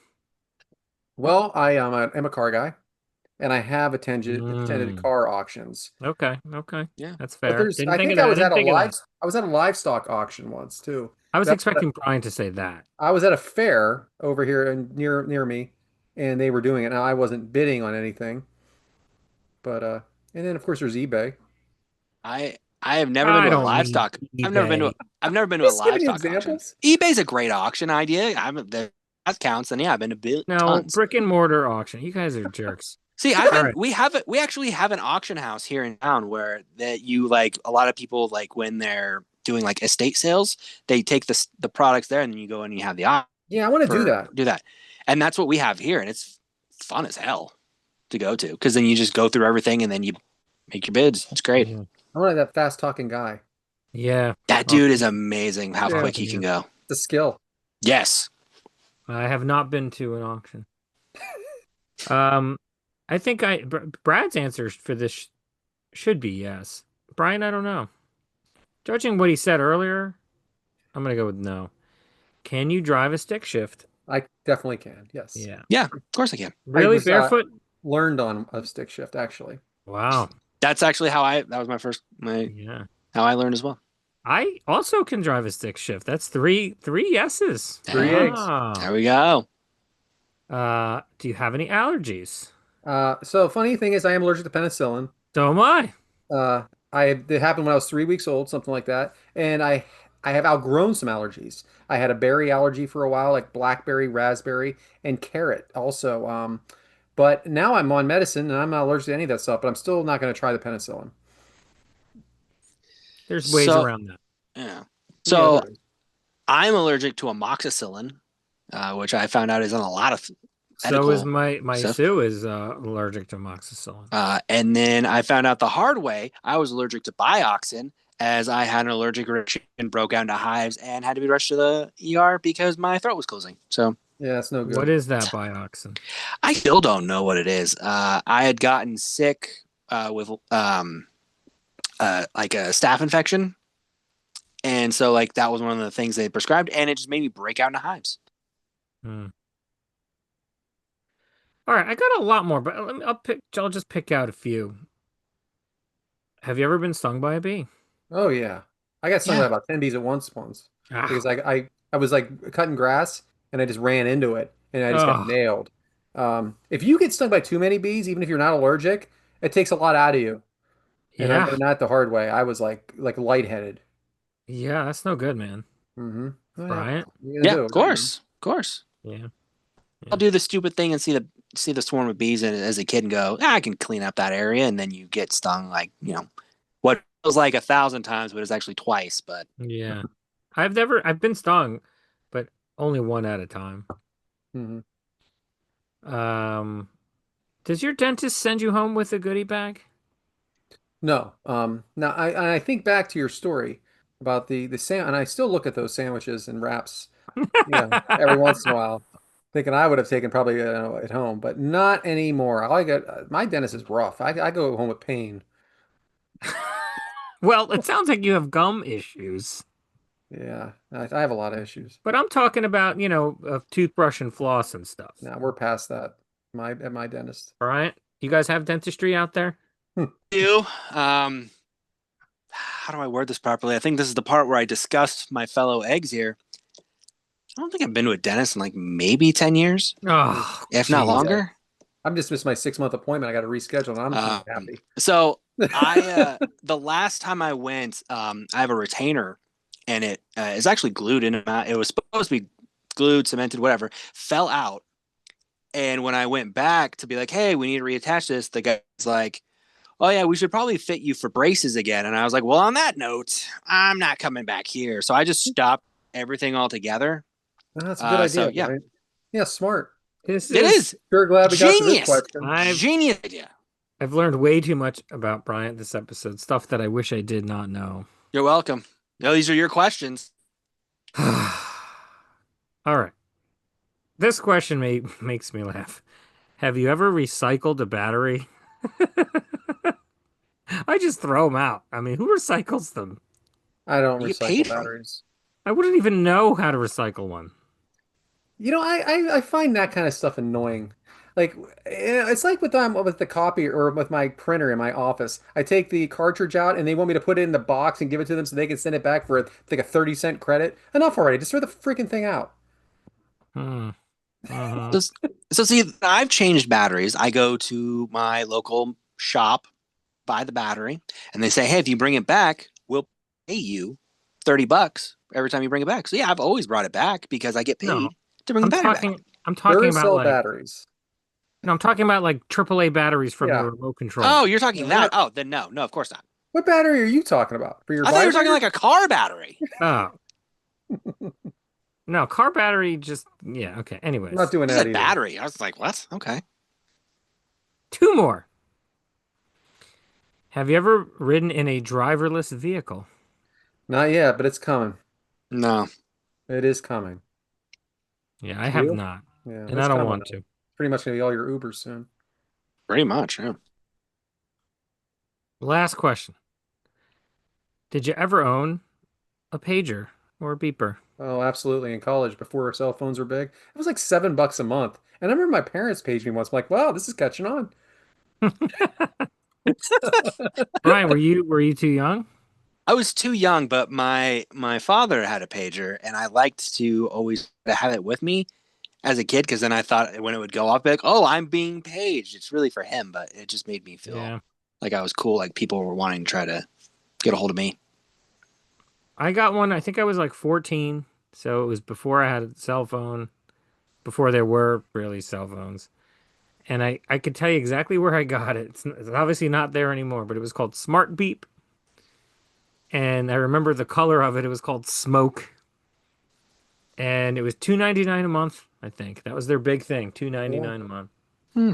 Well, I'm a car guy, and I have attended Mm. car auctions. Okay. Okay. Yeah. That's But fair. there's, Didn't I think of think that. I didn't think of that. I was at a livestock auction once too. I was That, expecting Brian to say that. I was at a fair over here and near me, and they were doing it. Now I wasn't bidding on anything, but and then of course there's eBay. I have never been I to a don't need livestock. eBay. I've never been to a Just giving you livestock auction. examples. eBay's a great auction idea. That counts. And yeah, I've been to No, tons. brick and mortar auction. You guys are jerks. See, All right. we actually have an auction house here in town where that you like a lot of people like when they're doing like estate sales, they take the products there and then you go and you have the option Yeah, I want to do for that. do that. And that's what we have here and it's fun as hell to go to because then you just go through everything and then you make your bids. It's great. Yeah. I want that fast talking guy. Yeah. That dude is amazing how Yeah. quick he can go. The skill. Yes. I have not been to an auction. I think Brad's answer for this should be yes. Brian, I don't know. Judging what he said earlier, I'm gonna go with no. Can you drive a stick shift? I definitely can. Yes. Yeah. Yeah, of course I can. I Really was, barefoot? learned on a stick shift actually. Wow. That's actually that was my Yeah. how I learned as well. I also can drive a stick shift. That's three yeses. Three eggs. There we go. Do you have any allergies? So funny thing is, I am allergic to penicillin. So am I. Uh, it happened when I was 3 weeks old, something like that, and I have outgrown some allergies. I had a berry allergy for a while, like blackberry, raspberry, and carrot also. But now I'm on medicine and I'm not allergic to any of that stuff. But I'm still not going to try the penicillin. There's ways So around that. yeah. Yeah, So there is. I'm allergic to amoxicillin, which I found out is on a lot of So is medical my stuff. Sue is allergic to amoxicillin. And then I found out the hard way I was allergic to bioxin as I had an allergic reaction and broke out into hives and had to be rushed to the ER because my throat was closing. So Yeah, it's no good. What is that bioxin? I still don't know what it is. I had gotten sick with like a staph infection. And so like that was one of the things they prescribed and it just made me break out into hives. Hmm. All right, I got a lot more, but I'll just pick out a few. Have you ever been stung by a bee? Oh yeah, I got stung by Yeah. about 10 bees at once Ah, because I was like cutting grass and I just ran into it and I just got ugh, nailed. If you get stung by too many bees, even if you're not allergic, it takes a lot out of you. And I yeah, learned that the hard way. I was like lightheaded. yeah, that's no good, man. Mm-hmm. Well, Bryant? what are you gonna Yeah, do? of course. Of course. Yeah. I'll do the stupid thing and see the swarm of bees and as a kid and go, I can clean up that area and then you get stung like, what feels like 1,000 times, but it's actually twice. But Yeah. I've been stung, but only one at a time. Mhm. Does your dentist send you home with a goodie bag? No. Now I think back to your story about the and I still look at those sandwiches and wraps, every once in a while, thinking I would have taken probably at home, but not anymore. All I got, my dentist is rough. I go home with pain. Well, it sounds like you have gum issues, Yeah, I have a lot of issues. but I'm talking about, a toothbrush and floss and stuff. Now we're past that. At my dentist. All right. You guys have dentistry out there? you, how do I word this properly? I think this is the part where I discussed my fellow eggs here. I don't think I've been to a dentist in like maybe 10 years, Oh, if not jeez. Yeah. longer. I'm just missed my 6 month appointment. I got to reschedule, and I'm not Um, happy. so the last time I went, I have a retainer, and it is actually glued in. It was supposed to be glued, cemented, whatever. Fell out, and when I went back to be like, "Hey, we need to reattach this," the guy's like, "Oh yeah, we should probably fit you for braces again." And I was like, "Well, on that note, I'm not coming back here." So I just stopped everything altogether. That's a good So idea, yeah, Brian. Yeah, smart. This it is is Sure glad we got to this genius, question. I've genius idea. I've learned way too much about Bryant this episode, stuff that I wish I did not know. You're welcome. No, these are your questions. All right. This question makes me laugh. Have you ever recycled a battery? I just throw them out. I mean, who recycles them? I don't You get recycle paid for them. batteries. I wouldn't even know how to recycle one. I find that kind of stuff annoying. Like, it's like with the copy or with my printer in my office. I take the cartridge out and they want me to put it in the box and give it to them so they can send it back for like a 30-cent credit. Enough already. Just throw the freaking thing out. Hmm. Uh-huh. So, so see, I've changed batteries. I go to my local shop, buy the battery, and they say, "Hey, if you bring it back, we'll pay you $30 every time you bring it back." So yeah, I've always brought it back because I get No, paid to bring the I'm battery back. talking. I'm talking about Duracell like. batteries. No, I'm talking about like AAA batteries from your Yeah. remote control. Oh, you're talking No, that? not, Oh, then no, no, of course not. what battery are you talking about? For your I thought you were talking vibrator? like a car battery. Oh, no, car battery just yeah, okay. I'm not Anyways, doing You that said either. battery. I was like, what? Okay. two more. Have you ever ridden in a driverless vehicle? Not yet, but it's coming. No, It is coming. Yeah, I have You? not, Yeah, and I it's don't coming want though. to. Pretty much gonna be all your Ubers soon. pretty much. Yeah. Last question. Did you ever own a pager or a beeper? Oh, absolutely. In college, before cell phones were big, it was like $7 a month. And I remember my parents paged me once. I'm like, wow, this is catching on. Brian, were you too young? I was too young, but my father had a pager, and I liked to always have it with me as a kid because then I thought when it would go off, like, oh, I'm being paged. It's really for him, but it just made me feel Yeah. like I was cool. Like people were wanting to try to get a hold of me. I got one, I think I was like 14, so it was before I had a cell phone, before there were really cell phones. And I could tell you exactly where I got it. It's obviously not there anymore, but it was called Smart Beep. And I remember the color of it. It was called Smoke. And it was 2.99 a month, I think. That was their big thing, Yeah. 2.99 a month. Hmm.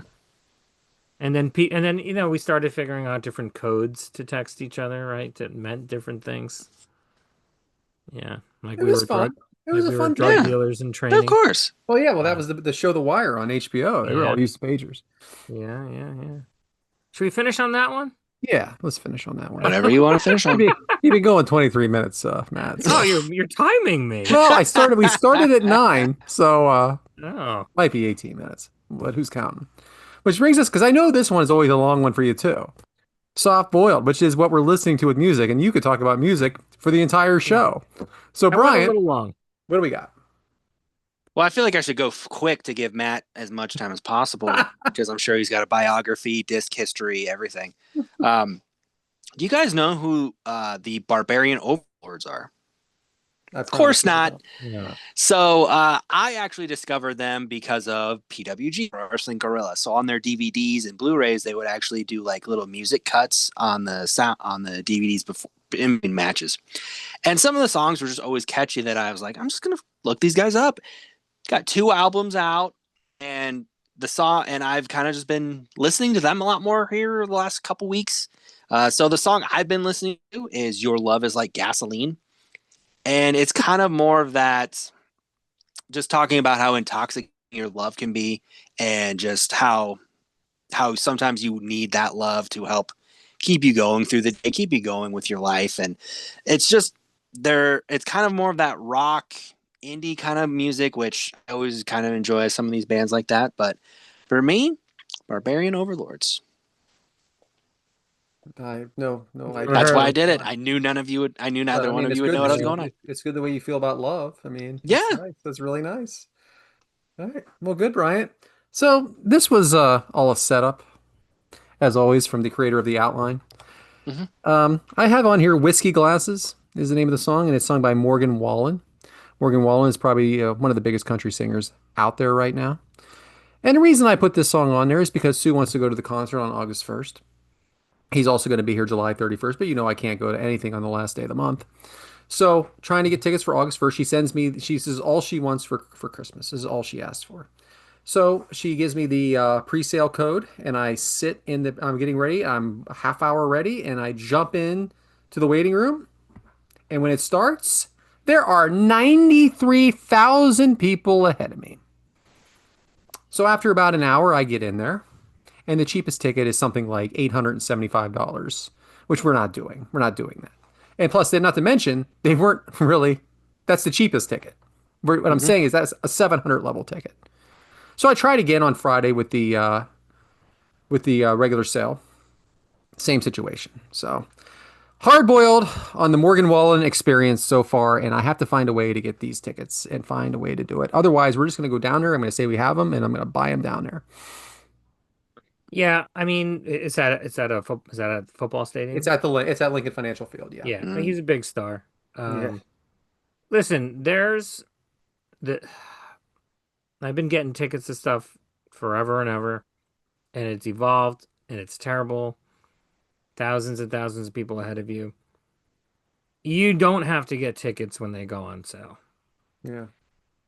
And then we started figuring out different codes to text each other, right? That meant different things. Yeah, It was fun. It was like a we were fun drug Yeah, thing. dealers in of training. course. Well, yeah, well, that Uh, was the show The Wire on HBO. They were yeah, all used to pagers. yeah. Should we finish on that one? Yeah, let's finish on that one. Whatever you want to finish on. You've been going 23 minutes, Matt. Oh, So, you're timing me. well, we started at 9, so Oh, might be 18 minutes, but who's counting? Which brings us, because I know this one is always a long one for you too. Soft boiled, which is what we're listening to with music, and you could talk about music for the entire show. So, I went a Bryant, little long. what do we got? Well, I feel like I should go quick to give Matt as much time as possible because I'm sure he's got a biography, disc history, everything. Um, do you guys know who the Barbarian Overlords are? I've Of kind of course looked it not. up. Yeah. So I actually discovered them because of PWG, Wrestling Gorilla. So on their DVDs and Blu-rays, they would actually do like little music cuts on the sound on the DVDs before in matches. And some of the songs were just always catchy that I was like, I'm just gonna look these guys up. Got 2 albums out, and and I've kind of just been listening to them a lot more here the last couple weeks. So the song I've been listening to is "Your Love Is Like Gasoline," and it's kind of more of that, just talking about how intoxicating your love can be, and just how sometimes you need that love to help keep you going through the day, keep you going with your life, and it's just there. It's kind of more of that rock indie kind of music, which I always kind of enjoy some of these bands like that. But for me, Barbarian Overlords. No, I Never That's don't. why heard I of did it. Why? I knew none of you would. I knew But neither I one mean, of it's you would good. know what was going on. It's good the way you feel about love. I mean, that's Yeah. nice. That's really nice. All right. Well, good, Bryant. So this was all a setup, as always, from the creator of the outline. Hmm. I have on here "Whiskey Glasses" is the name of the song, and it's sung by Morgan Wallen. Morgan Wallen is probably one of the biggest country singers out there right now. And the reason I put this song on there is because Sue wants to go to the concert on August 1st. He's also going to be here July 31st, but I can't go to anything on the last day of the month. So, trying to get tickets for August 1st, she says all she wants for Christmas. This is all she asked for. So, she gives me the pre-sale code, and I'm getting ready. I'm a half hour ready, and I jump in to the waiting room. And when it starts, there are 93,000 people ahead of me. So, after about an hour, I get in there, and the cheapest ticket is something like $875, which we're not doing. We're not doing that. And plus, then not to mention, they weren't really, that's the cheapest ticket. What I'm Hmm. saying is that's a 700 level ticket. So I tried again on Friday with the regular sale. Same situation. So hard boiled on the Morgan Wallen experience so far, and I have to find a way to get these tickets and find a way to do it. Otherwise, we're just going to go down there. I'm going to say we have them, and I'm going to buy them down there. Yeah, I mean, is that a football It's stadium? at it's at Lincoln Financial Field. Yeah. Yeah, Mm. he's a big star. Yeah. Listen, there's the I've been getting tickets to stuff forever and ever, and it's evolved and it's terrible. Thousands and thousands of people ahead of you. You don't have to get tickets when they go on sale. Yeah.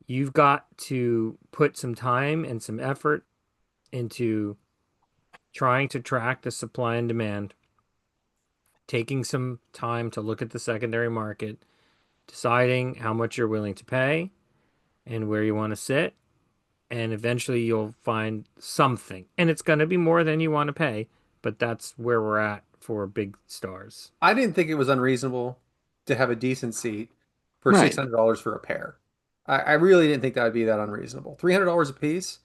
You've got to put some time and some effort into trying to track the supply and demand, taking some time to look at the secondary market, deciding how much you're willing to pay and where you want to sit, and eventually you'll find something. And it's going to be more than you want to pay, but that's where we're at for big stars. I didn't think it was unreasonable to have a decent seat for Right. $600 for a pair. I really didn't think that would be that unreasonable. $300 a piece?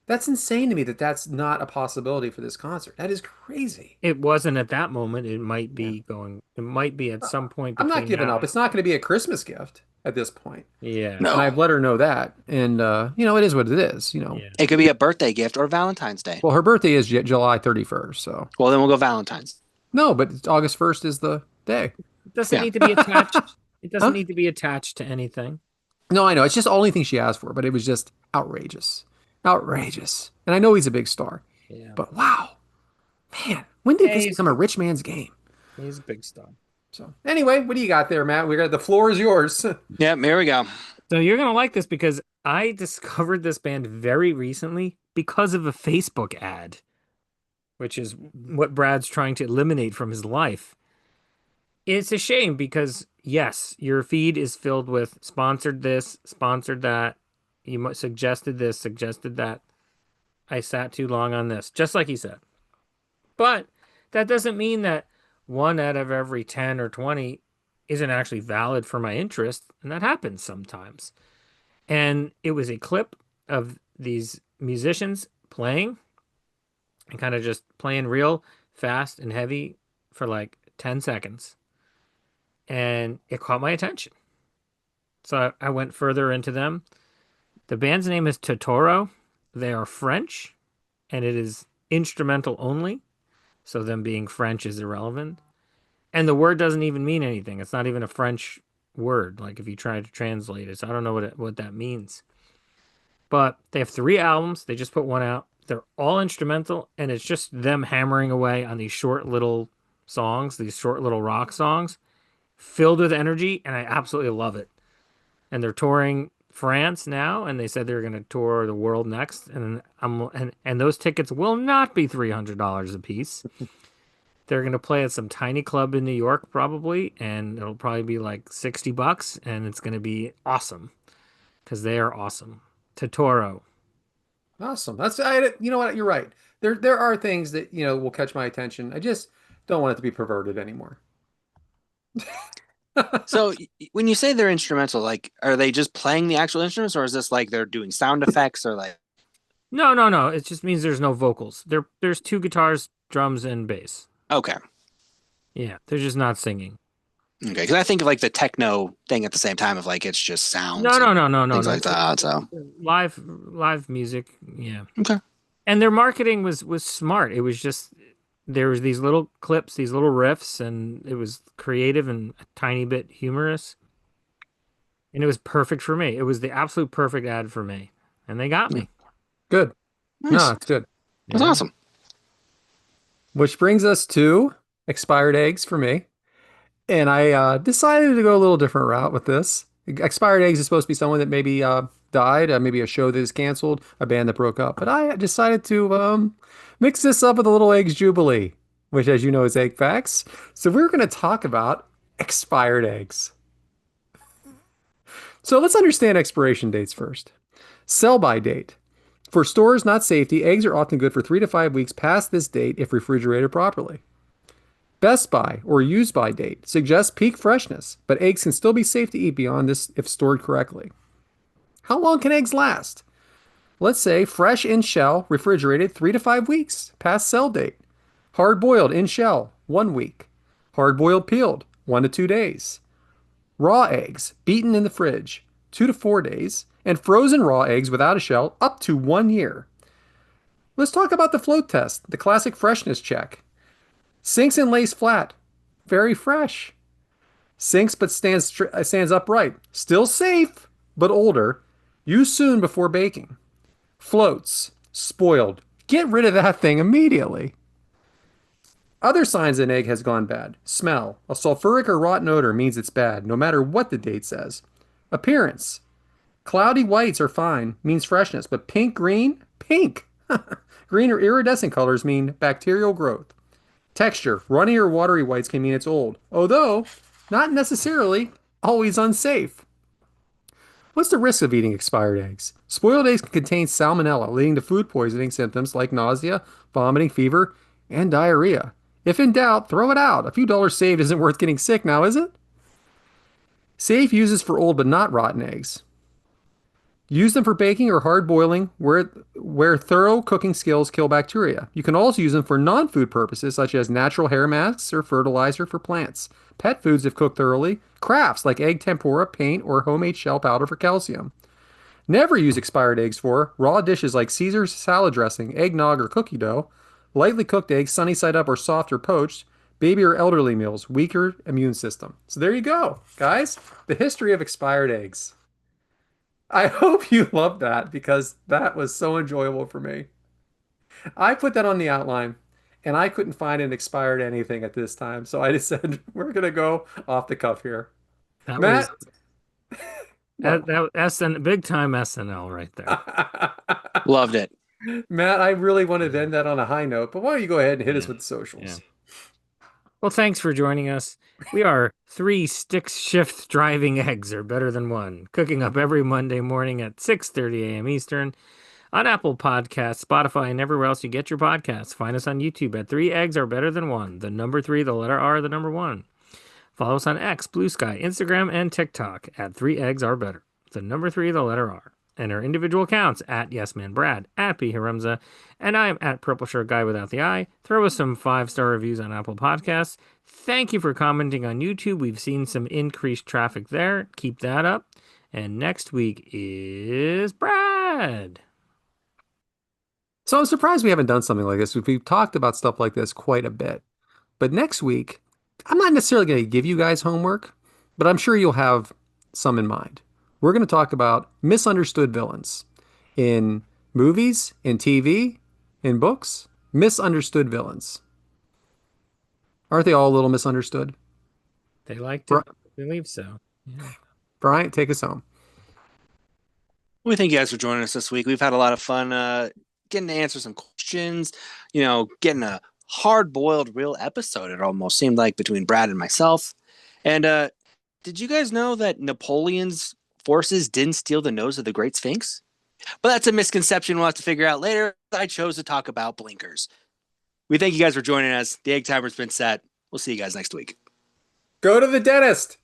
That's insane to me that that's not a possibility for this concert. That is crazy. It wasn't at that moment. It might Yeah. be going, it might be at Uh, some point I'm not between giving now. up. It's not going to be a Christmas gift at this point. Yeah. And No. I've let her know that. And, it is what it is. Yeah. It could be a birthday gift or Valentine's Day. Well, her birthday is July 31st. So, Well, then we'll go Valentine's. no, but August 1st is the day. It doesn't Yeah. need to be attached. It doesn't Huh? need to be attached to anything. No, I know. It's just the only thing she asked for, but it was just outrageous. Outrageous. And I know he's a big star, Yeah. but wow, man, when did Yeah, this become a rich man's game? he's a big star. So, anyway, what do you got there, Matt? The floor is yours. Yep, here we go. So you're gonna like this because I discovered this band very recently because of a Facebook ad, which is what Brad's trying to eliminate from his life. It's a shame because yes, your feed is filled with sponsored this, sponsored that. Suggested this, suggested that. I sat too long on this, just like he said. But that doesn't mean that one out of every 10 or 20 isn't actually valid for my interest, and that happens sometimes. And it was a clip of these musicians playing and kind of just playing real fast and heavy for like 10 seconds. And it caught my attention. So I went further into them. The band's name is Totoro. They are French, and it is instrumental only. So them being French is irrelevant. And the word doesn't even mean anything. It's not even a French word. Like if you try to translate it, so I don't know what that means. But they have 3 albums. They just put one out. They're all instrumental, and it's just them hammering away on these short little songs, these short little rock songs, filled with energy, and I absolutely love it. And they're touring France now, and they said they're going to tour the world next. And those tickets will not be $300 a piece. They're going to play at some tiny club in New York, probably, and it'll probably be like $60, and it's going to be awesome because they are awesome. Totoro. Awesome. You know what? You're right. There are things that, will catch my attention. I just don't want it to be perverted anymore. So when you say they're instrumental, like, are they just playing the actual instruments, or is this like they're doing sound effects, or like? No, no, no. It just means there's no vocals. There's two guitars, drums, and bass. Okay. Yeah, they're just not singing. Okay, because I think of like the techno thing at the same time of like it's just No, sounds no, and no, no, no, things no. like that. So Live music. Yeah. okay, And their marketing was smart. It was just there was these little clips, these little riffs, and it was creative and a tiny bit humorous. And it was perfect for me. It was the absolute perfect ad for me. And they got yeah, me. Good. No, nice. it's good. That's Yeah. awesome. Which brings us to expired eggs for me. And I decided to go a little different route with this. Expired eggs is supposed to be someone that maybe died, maybe a show that is canceled, a band that broke up. But I decided to mix this up with a little eggs jubilee, which, as you know, is egg facts. So we're going to talk about expired eggs. So let's understand expiration dates first. Sell by date. For stores, not safety, eggs are often good for 3 to 5 weeks past this date if refrigerated properly. Best by or use by date suggests peak freshness, but eggs can still be safe to eat beyond this if stored correctly. How long can eggs last? Let's say fresh in shell, refrigerated 3 to 5 weeks past sell date. Hard boiled in shell, 1 week. Hard boiled peeled, 1 to 2 days. Raw eggs, beaten in the fridge, 2 to 4 days. And frozen raw eggs without a shell, up to 1 year. Let's talk about the float test, the classic freshness check. Sinks and lays flat, very fresh. Sinks but stands upright. Still safe, but older. Use soon before baking. Floats. Spoiled. Get rid of that thing immediately. Other signs an egg has gone bad. Smell. A sulfuric or rotten odor means it's bad, no matter what the date says. Appearance. Cloudy whites are fine, means freshness, but pink green? Pink! Green or iridescent colors mean bacterial growth. Texture. Runny or watery whites can mean it's old, although not necessarily always unsafe. What's the risk of eating expired eggs? Spoiled eggs can contain salmonella, leading to food poisoning symptoms like nausea, vomiting, fever, and diarrhea. If in doubt, throw it out. A few dollars saved isn't worth getting sick now, is it? Safe uses for old but not rotten eggs. Use them for baking or hard boiling where thorough cooking skills kill bacteria. You can also use them for non-food purposes such as natural hair masks or fertilizer for plants, pet foods if cooked thoroughly, crafts like egg tempura, paint, or homemade shell powder for calcium. Never use expired eggs for raw dishes like Caesar's salad dressing, eggnog, or cookie dough, lightly cooked eggs sunny side up or soft or poached, baby or elderly meals, weaker immune system. So there you go, guys. The history of expired eggs. I hope you loved that because that was so enjoyable for me. I put that on the outline and I couldn't find an expired anything at this time. So I just said, we're going to go off the cuff here. That Matt, was what? big time SNL right there. Loved it. Matt, I really wanted to end that on a high note, but why don't you go ahead and hit us Yeah. with the Yeah. socials? Well, thanks for joining us. We are three stick shift driving eggs are better than one, cooking up every Monday morning at 6:30 a.m. Eastern on Apple Podcasts, Spotify, and everywhere else you get your podcasts. Find us on YouTube at Three Eggs Are Better Than One. The number three, the letter R, the number one. Follow us on X, Blue Sky, Instagram, and TikTok at Three Eggs Are Better. The number three, the letter R. And our individual accounts at YesManBrad, at B Haremza, and I am at Purple Shirt Guy Without the Eye. Throw us some 5-star reviews on Apple Podcasts. Thank you for commenting on YouTube. We've seen some increased traffic there. Keep that up. And next week is Brad. So I'm surprised we haven't done something like this. We've talked about stuff like this quite a bit. But next week, I'm not necessarily going to give you guys homework, but I'm sure you'll have some in mind. We're going to talk about misunderstood villains in movies, in TV, in books. Misunderstood villains. Aren't they all a little misunderstood? They like Bri- to believe so. Yeah. Bryant, take us home. We thank you guys for joining us this week. We've had a lot of fun getting to answer some questions, getting a hard boiled real episode. It almost seemed like between Brad and myself. And did you guys know that Napoleon's forces didn't steal the nose of the Great Sphinx? But that's a misconception we'll have to figure out later. I chose to talk about blinkers. We thank you guys for joining us. The egg timer's been set. We'll see you guys next week. Go to the dentist.